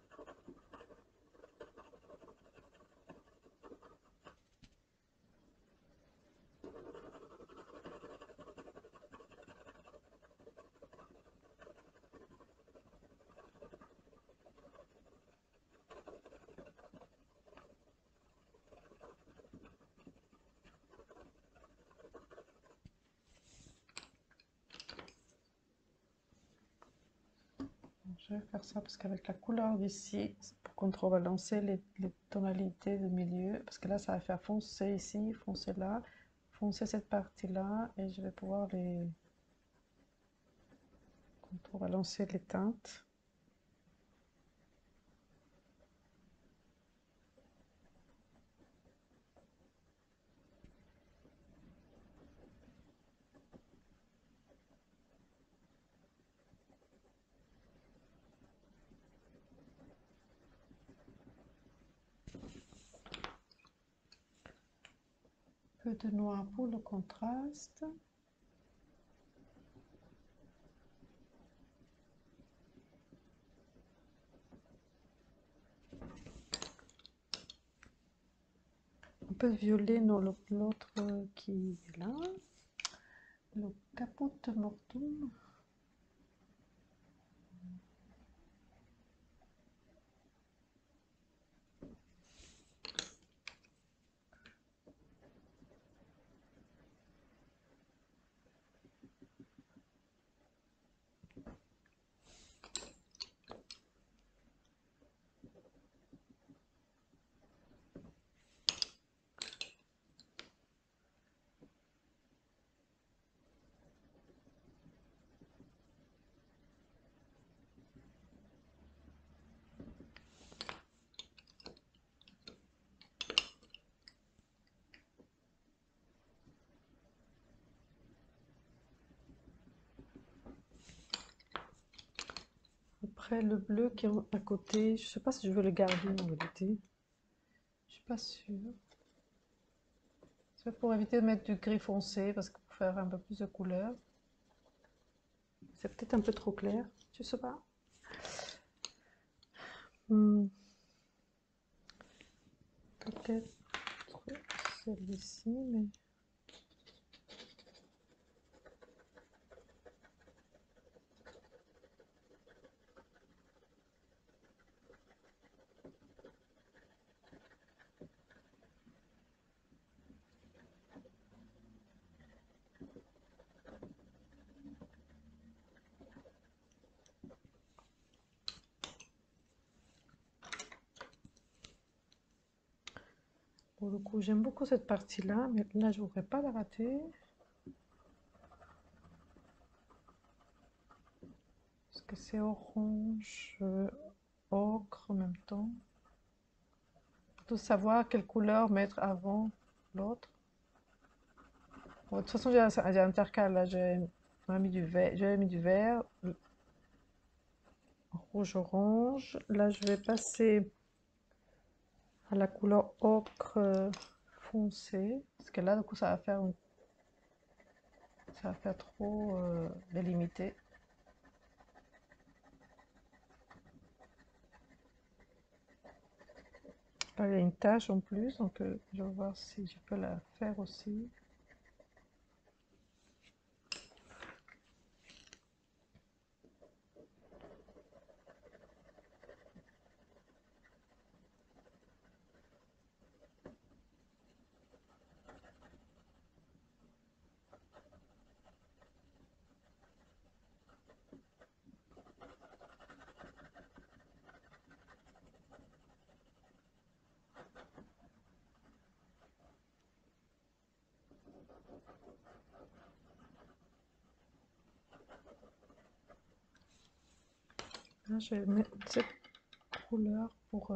Je vais faire ça parce qu'avec la couleur d'ici, pour contrebalancer les tonalités de milieu, parce que là, ça va faire foncer ici, foncer là, foncer cette partie-là, et je vais pouvoir les contrebalancer les teintes. peu de noir pour le contraste. Un peu de violet dans l'autre qui est là. Le caput mortuum. Après le bleu qui est à côté, je sais pas si je veux le garder en réalité. Je suis pas sûre. C'est pour éviter de mettre du gris foncé parce que pour faire un peu plus de couleur. C'est peut-être un peu trop clair, je sais pas. Peut-être celle-ci, mais pour le coup, j'aime beaucoup cette partie-là, mais là, je voudrais pas la rater. Parce que c'est orange, ocre en même temps. Faut savoir quelle couleur mettre avant l'autre. Bon, de toute façon, j'ai un intercale. Là, j'ai mis du vert, j'avais mis du vert, rouge-orange. Là, je vais passer à la couleur ocre foncé. Parce que là, du coup, ça va faire trop délimité. Là, il y a une tache en plus, donc je vais voir si je peux la faire aussi. Là, je vais mettre cette couleur pour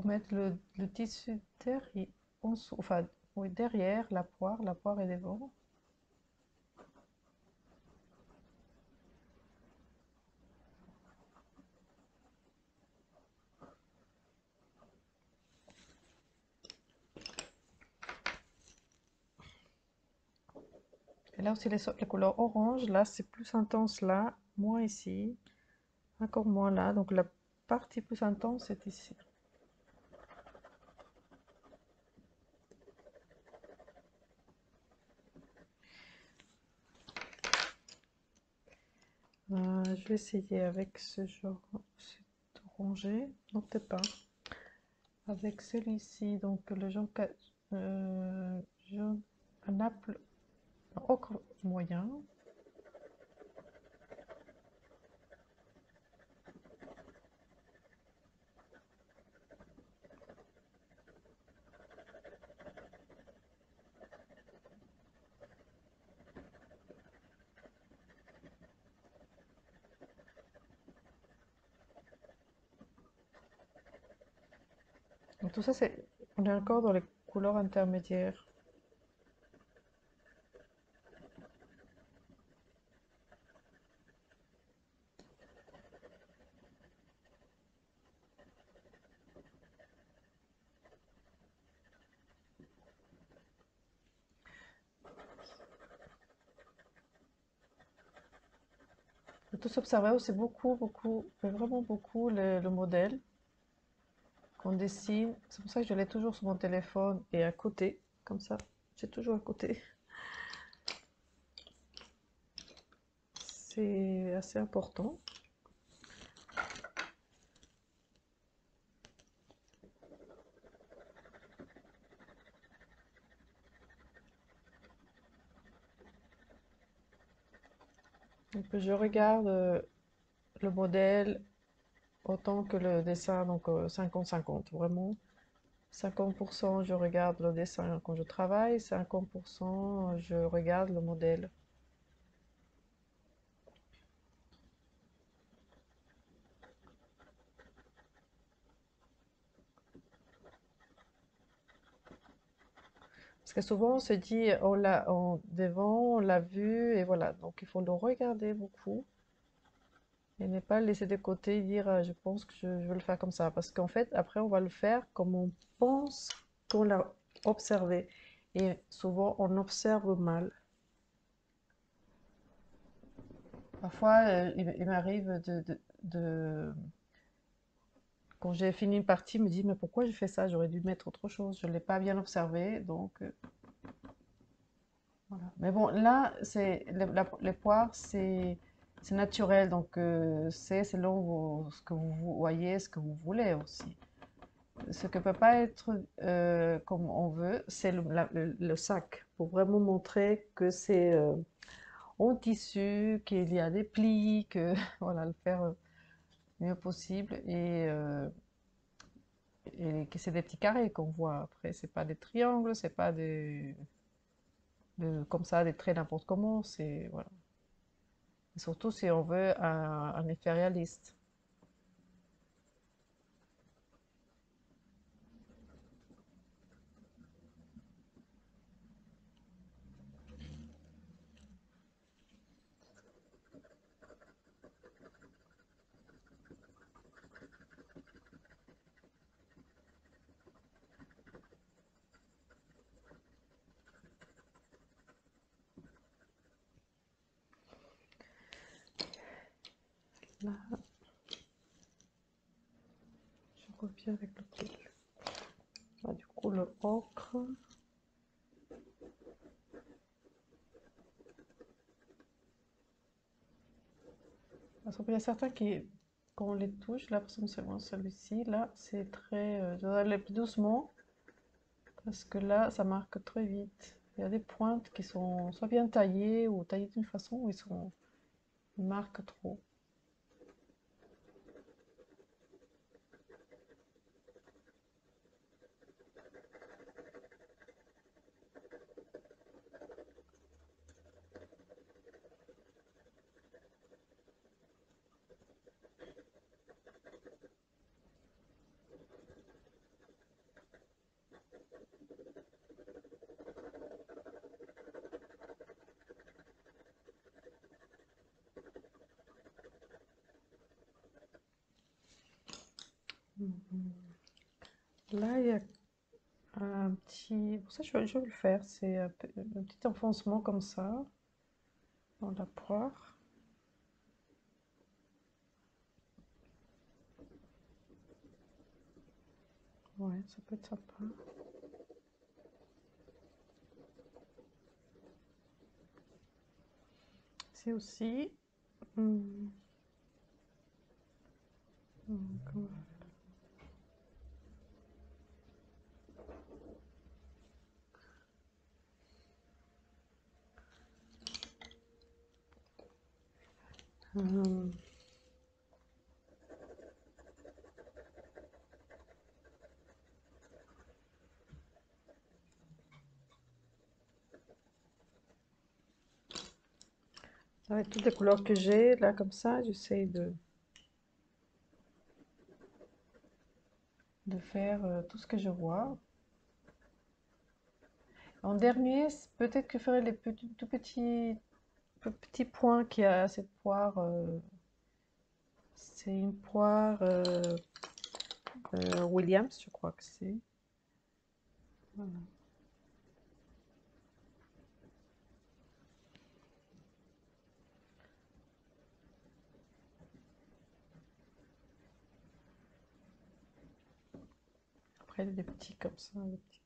mettre le tissu derrière, enfin, oui, derrière la poire est devant. Et là aussi, les couleurs orange, là, c'est plus intense là, moins ici, encore moins là. Donc la partie plus intense, c'est ici. Je vais essayer avec ce genre, cet orangé, non peut-être pas. Avec celui-ci, donc le jaune, jaune, un apple ocre moyen. Donc tout ça, on est encore dans les couleurs intermédiaires. faut tous observer aussi beaucoup, beaucoup, mais vraiment beaucoup le modèle qu'on dessine. C'est pour ça que je l'ai toujours sur mon téléphone et à côté, comme ça, j'ai toujours à côté. C'est assez important. Donc, je regarde le modèle autant que le dessin, donc 50-50, vraiment. 50% je regarde le dessin quand je travaille, 50% je regarde le modèle. Parce que souvent on se dit, devant, on l'a vu, et voilà. Donc il faut le regarder beaucoup et ne pas le laisser de côté et dire, je pense que je veux le faire comme ça. Parce qu'en fait, après, on va le faire comme on pense qu'on l'a observé. Et souvent, on observe mal. Parfois, il m'arrive quand j'ai fini une partie, me dire, mais pourquoi j'ai fait ça? J'aurais dû mettre autre chose. Je ne l'ai pas bien observé, donc voilà. Mais bon, là, les poires, c'est naturel, donc c'est selon ce que vous voyez, ce que vous voulez aussi. Ce que peut pas être comme on veut, c'est le sac, pour vraiment montrer que c'est en tissu, qu'il y a des plis, que voilà, le faire mieux possible et que c'est des petits carrés qu'on voit. Après, c'est pas des triangles, c'est pas comme ça des traits n'importe comment, c'est voilà. Et surtout si on veut un effet réaliste. Là, je reviens avec le truc. Là, du coup, le ocre. Parce qu'il y a certains qui, quand on les touche, là, par exemple, celui-ci, là, c'est très. Je dois aller plus doucement, parce que là, ça marque très vite. Il y a des pointes qui sont soit bien taillées ou taillées d'une façon où ils marquent trop. Mhm. Là, il y a un petit. Pour ça, je vais le faire. C'est un petit enfoncement comme ça, dans la poire. Ouais, ça peut être sympa. C'est aussi. hmm, comment- euh, avec toutes les couleurs que j'ai, là, comme ça, j'essaye de faire tout ce que je vois. En dernier, peut-être que je ferai les tout petits points qu'il y a à cette poire. C'est une poire Williams, je crois que c'est. Voilà. Après, des petits comme ça, des petits.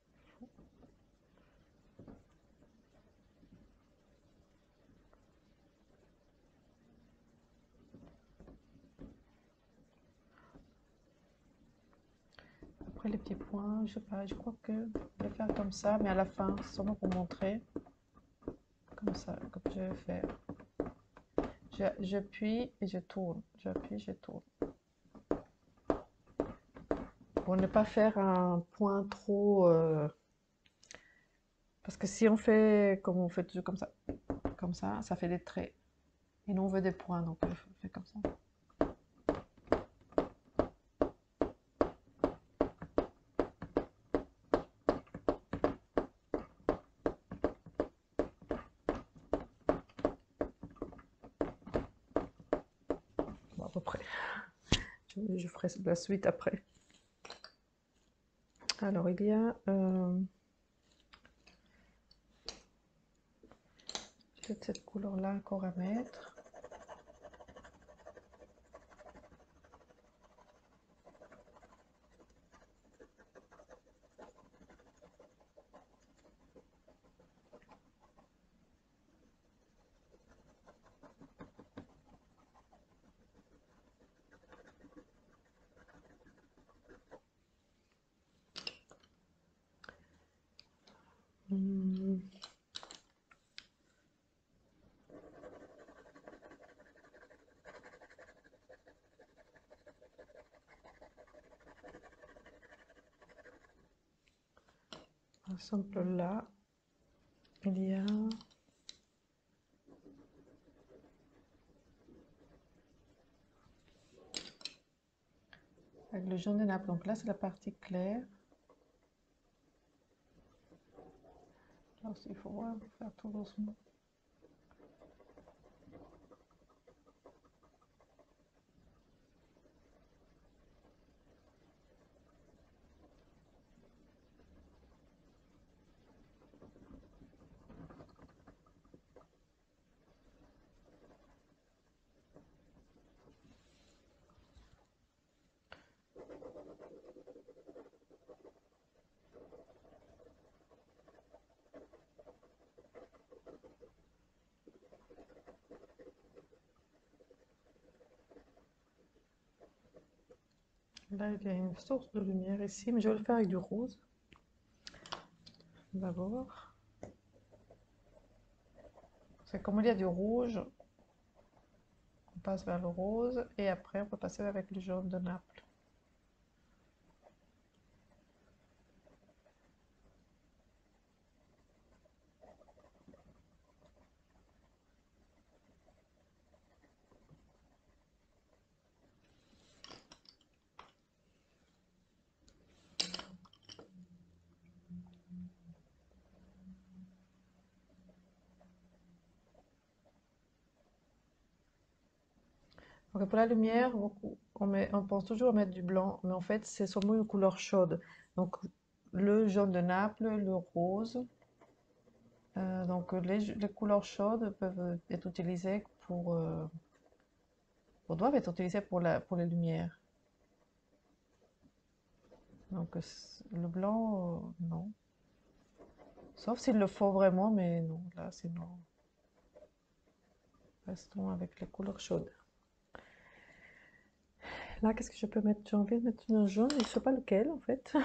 Après, les petits points, je sais pas, je crois que je vais faire comme ça, mais à la fin, seulement pour montrer. Comme ça, comme je vais faire. J'appuie et je tourne. J'appuie, je tourne. Pour ne pas faire un point trop... parce que si on fait comme on fait toujours comme ça fait des traits. Et nous, on veut des points, donc je fais comme ça. Bon, à peu près. Je ferai la suite après. Alors, il y a... j'ai cette couleur-là encore à mettre. Par exemple, là, il y a... avec le jaune de Naples. Donc là, c'est la partie claire. Là aussi, il faut faire tout doucement. Là, il y a une source de lumière ici, mais je vais le faire avec du rose. D'abord. C'est comme il y a du rouge, on passe vers le rose, et après on peut passer avec le jaune de Naples. Donc pour la lumière, on pense toujours à mettre du blanc, mais en fait c'est seulement une couleur chaude. Donc le jaune de Naples, le rose. Donc les couleurs chaudes peuvent être utilisées doivent être utilisées pour les lumières. Donc le blanc, non. Sauf s'il le faut vraiment, mais non, là c'est non. Restons avec les couleurs chaudes. Là, qu'est-ce que je peux mettre? J'ai envie de mettre un jaune, je ne sais pas lequel en fait.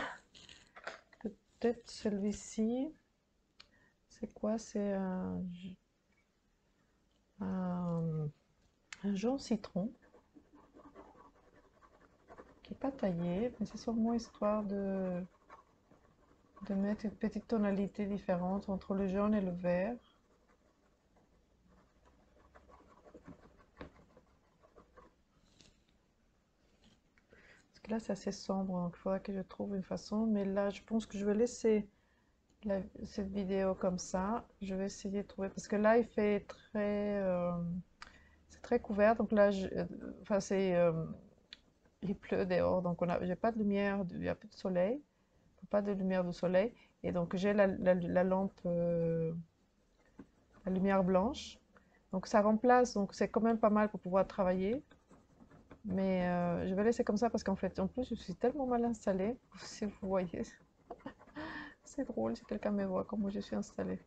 Peut-être celui-ci. C'est quoi? C'est un jaune citron qui n'est pas taillé, mais c'est seulement histoire de mettre une petite tonalité différente entre le jaune et le vert. Parce que là, c'est assez sombre, donc il faudra que je trouve une façon. Mais là, je pense que je vais laisser cette vidéo comme ça. Je vais essayer de trouver, parce que là, il fait c'est très couvert. Donc là, enfin, il pleut dehors, donc j'ai pas de lumière, il n'y a plus de soleil, pas de lumière de soleil. Et donc j'ai la lampe, la lumière blanche. Donc ça remplace, donc c'est quand même pas mal pour pouvoir travailler. Mais je vais laisser comme ça parce qu'en fait, en plus, je suis tellement mal installée. Si vous voyez, c'est drôle si quelqu'un me voit comment je suis installée.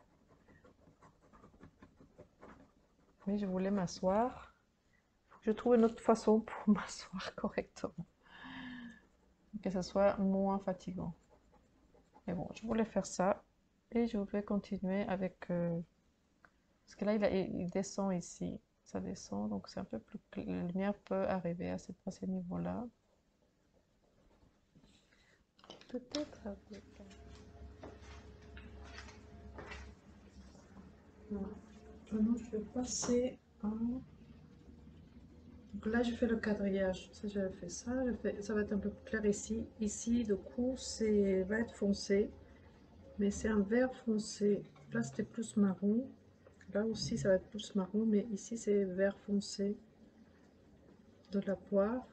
Mais je voulais m'asseoir. Je trouve une autre façon pour m'asseoir correctement. Que ce soit moins fatigant. Mais bon, je voulais faire ça. Et je vais continuer avec... parce que là, il descend ici. Ça descend, donc c'est un peu plus... La lumière peut arriver à ce niveau-là. Peut-être avec... Voilà. Maintenant, je vais passer un... Donc là, je fais le quadrillage. Ça, je fais ça. Ça va être un peu plus clair ici. Ici, du coup, va être foncé. Mais c'est un vert foncé. Là, c'était plus marron. Là aussi, ça va être plus marron. Mais ici, c'est vert foncé de la poire.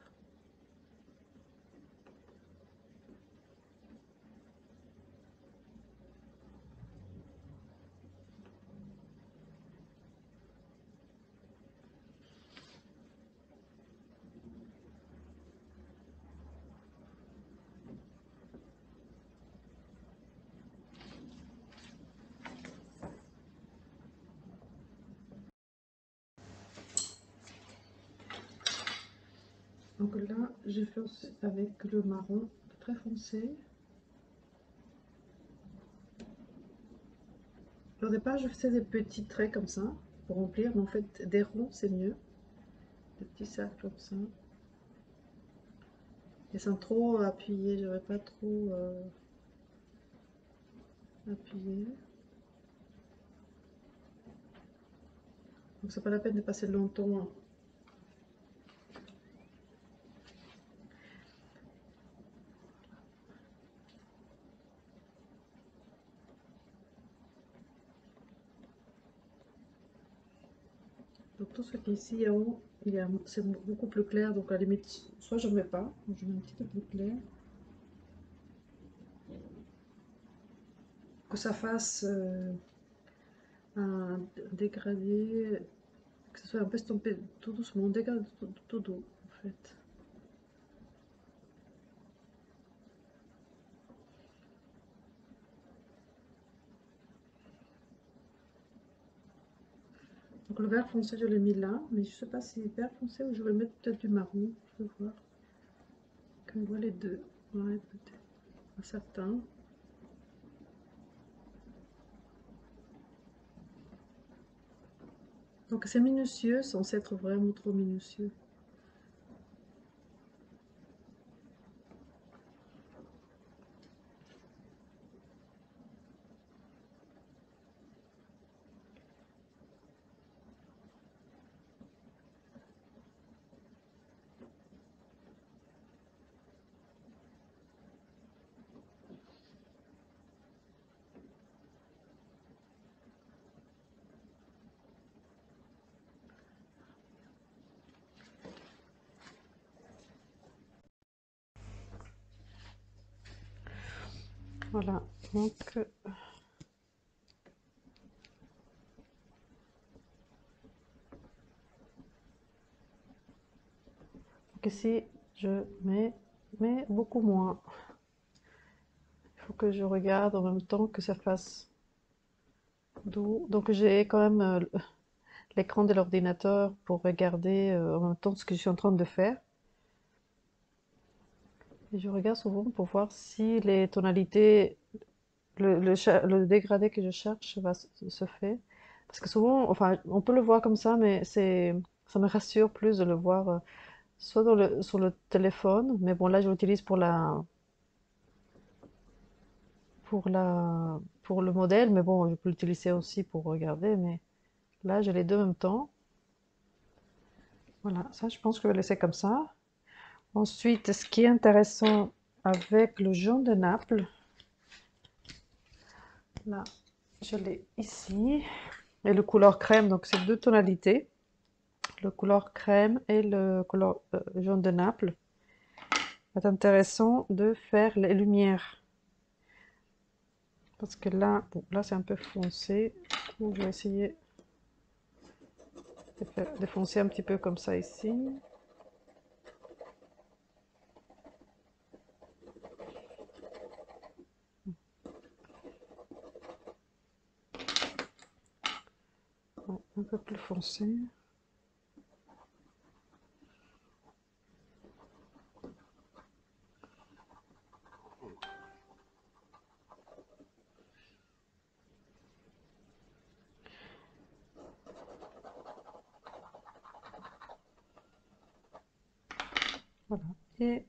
Donc là, je fais aussi avec le marron très foncé. Au départ, je faisais des petits traits comme ça pour remplir, mais en fait, des ronds, c'est mieux. Des petits cercles comme ça. Et sans trop appuyer, je vais pas trop appuyer. Donc c'est pas la peine de passer longtemps. Donc tout ce qui est ici en haut, c'est beaucoup plus clair. Donc à la limite, soit je ne mets pas, je mets un petit peu plus clair. Que ça fasse un dégradé, que ce soit un peu estampé tout doucement, dégradé tout doux en fait. Donc le vert foncé, je l'ai mis là, mais je sais pas si vert foncé ou je vais mettre peut-être du marron. Je vais voir. Que je vois les deux. Ouais, peut-être. Un certain. Donc c'est minutieux sans être vraiment trop minutieux. Voilà, donc ici je mets, mais beaucoup moins. Il faut que je regarde en même temps que ça fasse doux. Donc j'ai quand même l'écran de l'ordinateur pour regarder en même temps ce que je suis en train de faire. Et je regarde souvent pour voir si les tonalités, le dégradé que je cherche se fait. Parce que souvent, enfin, on peut le voir comme ça, mais ça me rassure plus de le voir soit sur le téléphone, mais bon, là, je l'utilise pour le modèle, mais bon, je peux l'utiliser aussi pour regarder, mais là, j'ai les deux en même temps. Voilà, ça, je pense que je vais laisser comme ça. Ensuite, ce qui est intéressant avec le jaune de Naples, là, je l'ai ici, et le couleur crème, donc c'est deux tonalités, le couleur crème et le couleur jaune de Naples. C'est intéressant de faire les lumières, parce que là, bon, là c'est un peu foncé, du coup, je vais essayer de foncer un petit peu comme ça ici. un peu plus foncé. Voilà. Et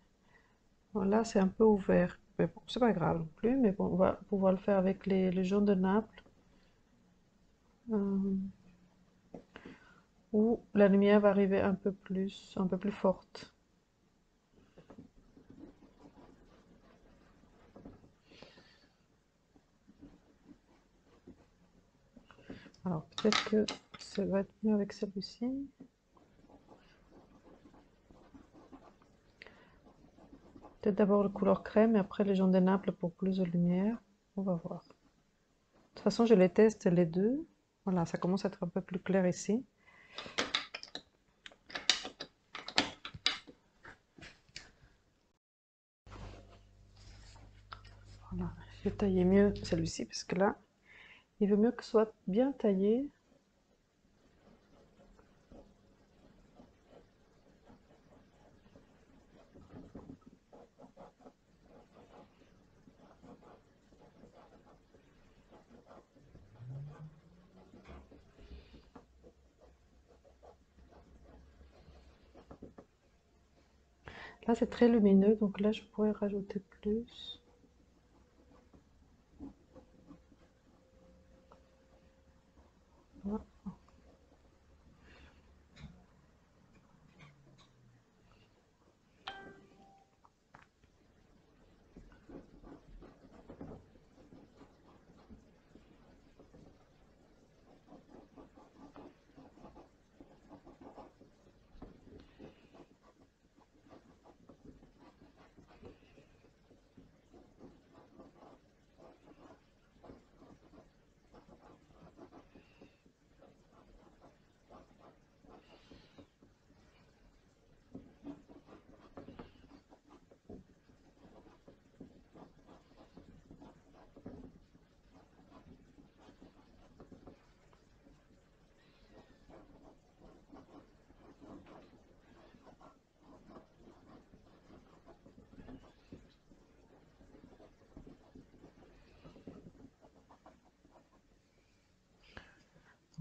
voilà, c'est un peu ouvert. Mais bon, c'est pas grave non plus, mais bon, on va pouvoir le faire avec le jaune de Naples. Où la lumière va arriver un peu plus forte. Alors peut-être que ça va être mieux avec celui-ci. Peut-être d'abord le couleur crème et après le jaune de Naples pour plus de lumière. On va voir. De toute façon, je les teste les deux. Voilà, ça commence à être un peu plus clair ici. Voilà, je vais tailler mieux celui-ci parce que là, il veut mieux que ce soit bien taillé. Là, c'est très lumineux, donc là, je pourrais rajouter plus. Voilà.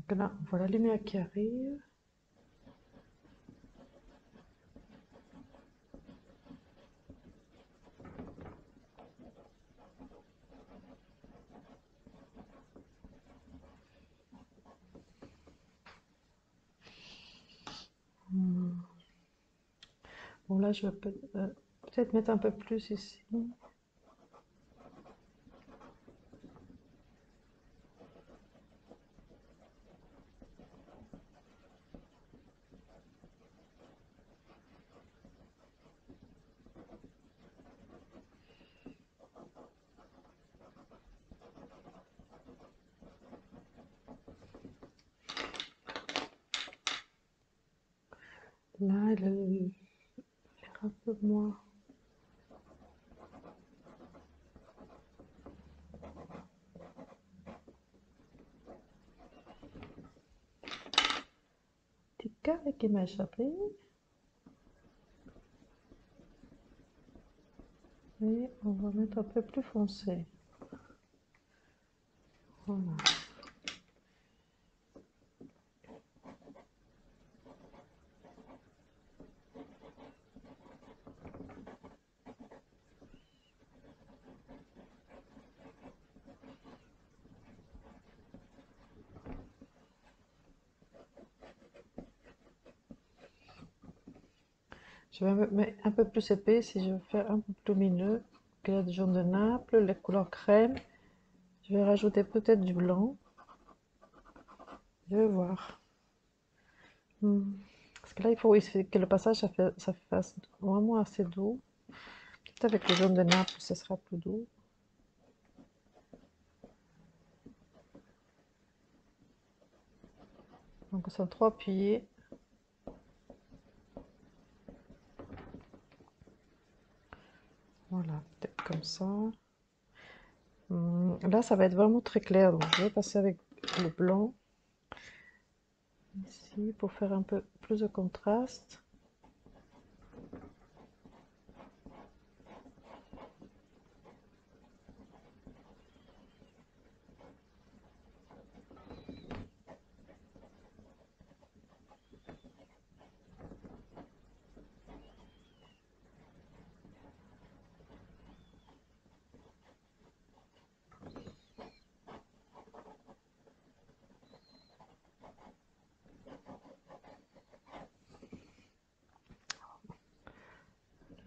Donc là, on voit la lumière qui arrive. Bon, là, je vais peut-être mettre un peu plus ici. Là, il a l'air un peu moins. Petit carré qui m'a échappé. Et on va mettre un peu plus foncé. Voilà. Je vais mettre un peu plus épais si je veux faire un peu plus lumineux. Il y a du jaune de Naples, les couleurs crème. Je vais rajouter peut-être du blanc. Je vais voir. Parce que là, il faut que le passage, ça fasse vraiment assez doux. Peut-être avec le jaune de Naples, ce sera plus doux. Donc, sans trop appuyer. Voilà, peut-être comme ça. Là, ça va être vraiment très clair. Donc, je vais passer avec le blanc. ici pour faire un peu plus de contraste.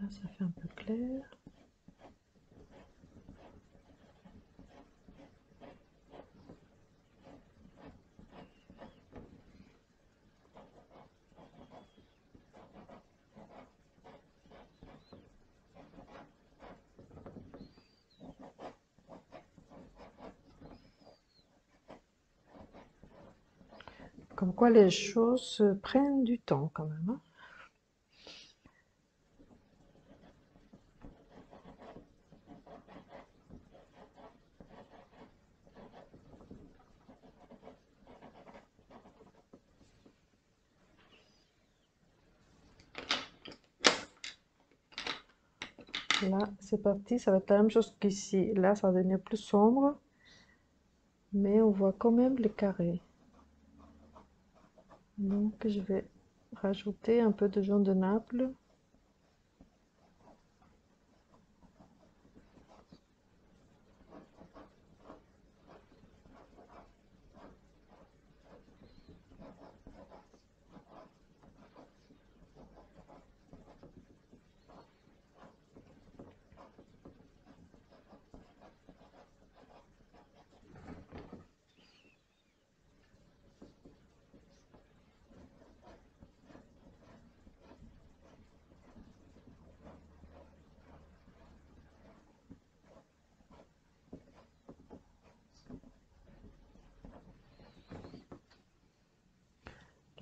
Là, ça fait un peu clair. Comme quoi les choses prennent du temps quand même, hein. Là, c'est parti, ça va être la même chose qu'ici. Là, ça va devenir plus sombre, mais on voit quand même les carrés. Donc, je vais rajouter un peu de jaune de Naples.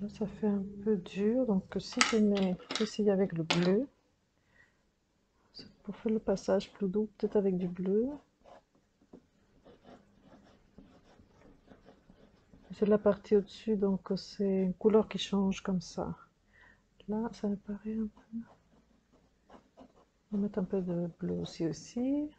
Là, ça fait un peu dur, donc si je mets ici avec le bleu, c'est pour faire le passage plus doux, peut-être avec du bleu. C'est la partie au-dessus, donc c'est une couleur qui change comme ça. Là, ça me paraît un peu... On va mettre un peu de bleu aussi.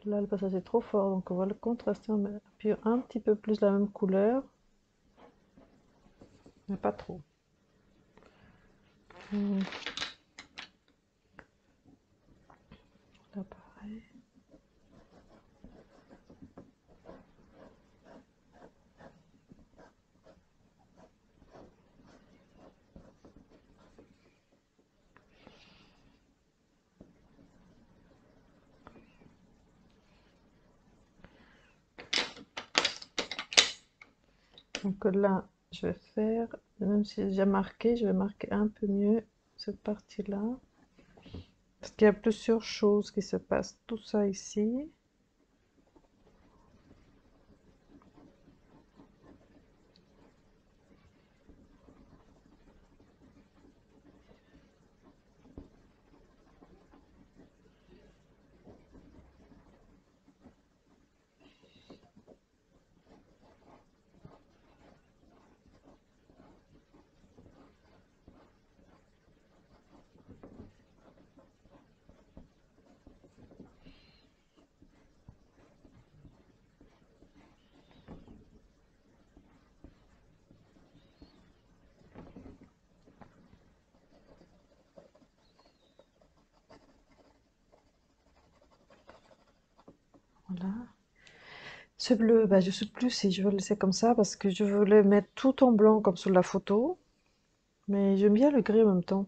Là, le passage est trop fort, donc on va le contraster en appuyant un petit peu plus la même couleur, mais pas trop. Là, pareil. Donc là, je vais faire, même si j'ai déjà marqué, je vais marquer un peu mieux cette partie-là. Parce qu'il y a plusieurs choses qui se passent. Tout ça ici. Voilà. Ce bleu, bah, je ne sais plus si je veux le laisser comme ça parce que je voulais mettre tout en blanc comme sur la photo. Mais j'aime bien le gris en même temps.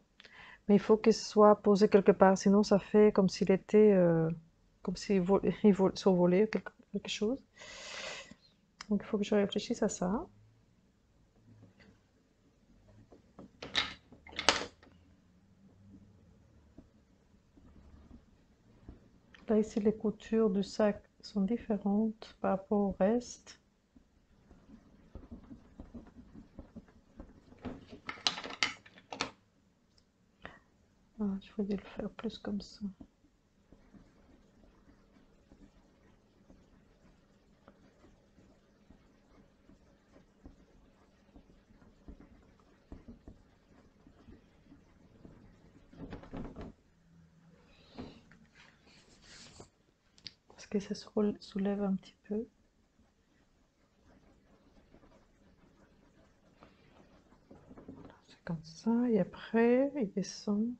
Mais il faut qu'il soit posé quelque part, sinon ça fait comme s'il était, comme s'il survolait quelque chose. Donc il faut que je réfléchisse à ça. Là ici les coutures du sac sont différentes par rapport au reste. Ah, je voulais le faire plus comme ça. que ça se soulève un petit peu. C'est comme ça, et après, il descend.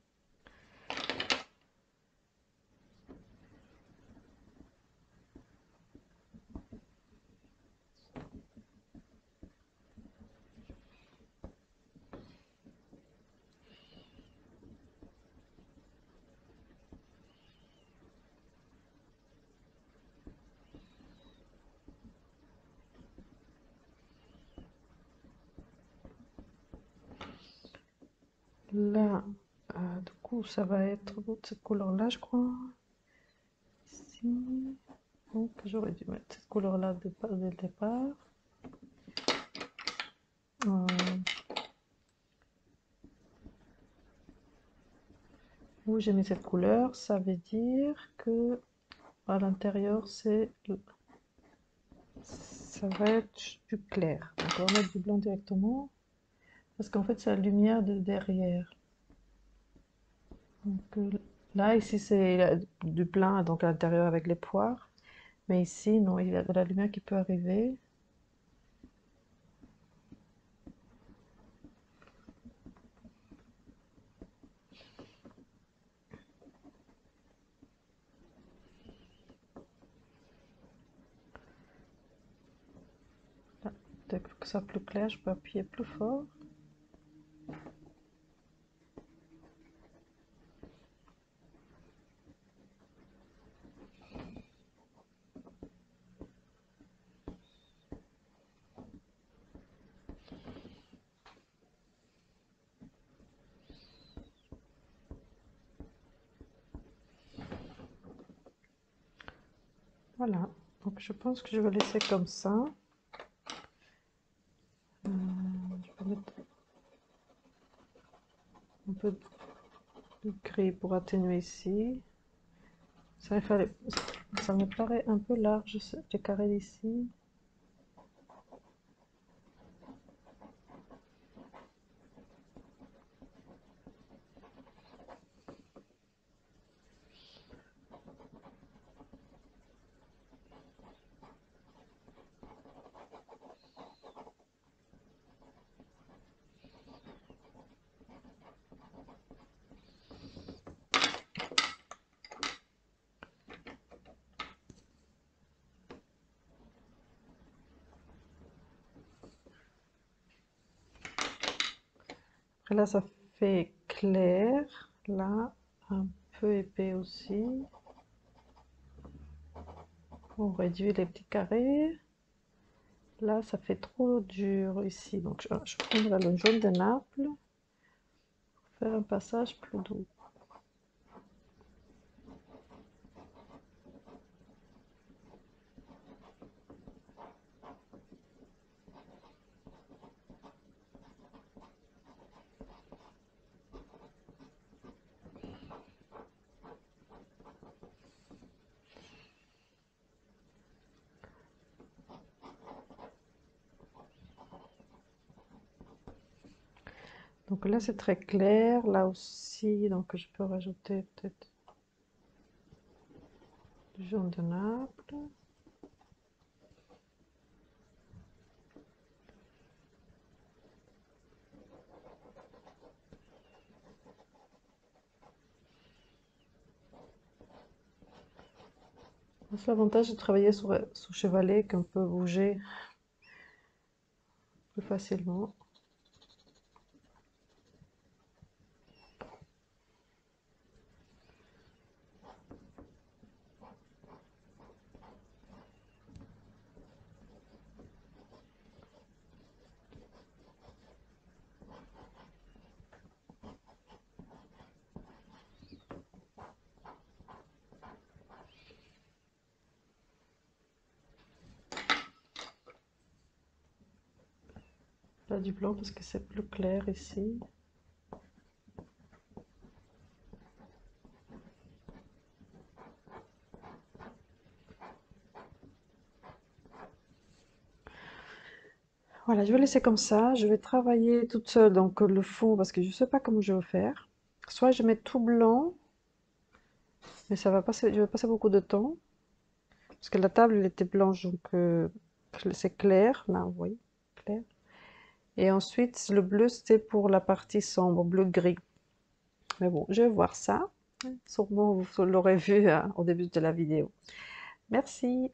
Là, du coup, ça va être cette couleur-là, je crois. Ici. Donc, j'aurais dû mettre cette couleur-là dès le départ. Où j'ai mis cette couleur, ça veut dire que à l'intérieur, ça va être du clair. Donc, on va mettre du blanc directement. Parce qu'en fait, c'est la lumière de derrière. Donc, là, ici, c'est du plein, donc à l'intérieur avec les poires. Mais ici, non, il y a de la lumière qui peut arriver. Là, peut-être que ça soit plus clair, je peux appuyer plus fort. Voilà, donc je pense que je vais laisser comme ça. Je peux mettre un peu de gris pour atténuer ici. Ça me paraît un peu large, ce carré d'ici. Après là, ça fait clair. Là, un peu épais aussi. On réduit les petits carrés. Là, ça fait trop dur ici. Donc, je prendrai le jaune de Naples pour faire un passage plus doux. Donc là, c'est très clair. Là aussi, donc je peux rajouter peut-être du jaune de Naples. C'est l'avantage de travailler sous chevalet qu'on peut bouger plus facilement. Là, du blanc parce que c'est plus clair ici. Voilà, je vais laisser comme ça. Je vais travailler toute seule donc le fond parce que je ne sais pas comment je vais faire. Soit je mets tout blanc, mais ça va passer, je vais passer beaucoup de temps. Parce que la table, elle était blanche, donc c'est clair, là, vous voyez, clair. Et ensuite, le bleu, c'était pour la partie sombre, bleu-gris. Mais bon, je vais voir ça. Sûrement, vous l'aurez vu au début de la vidéo. Merci.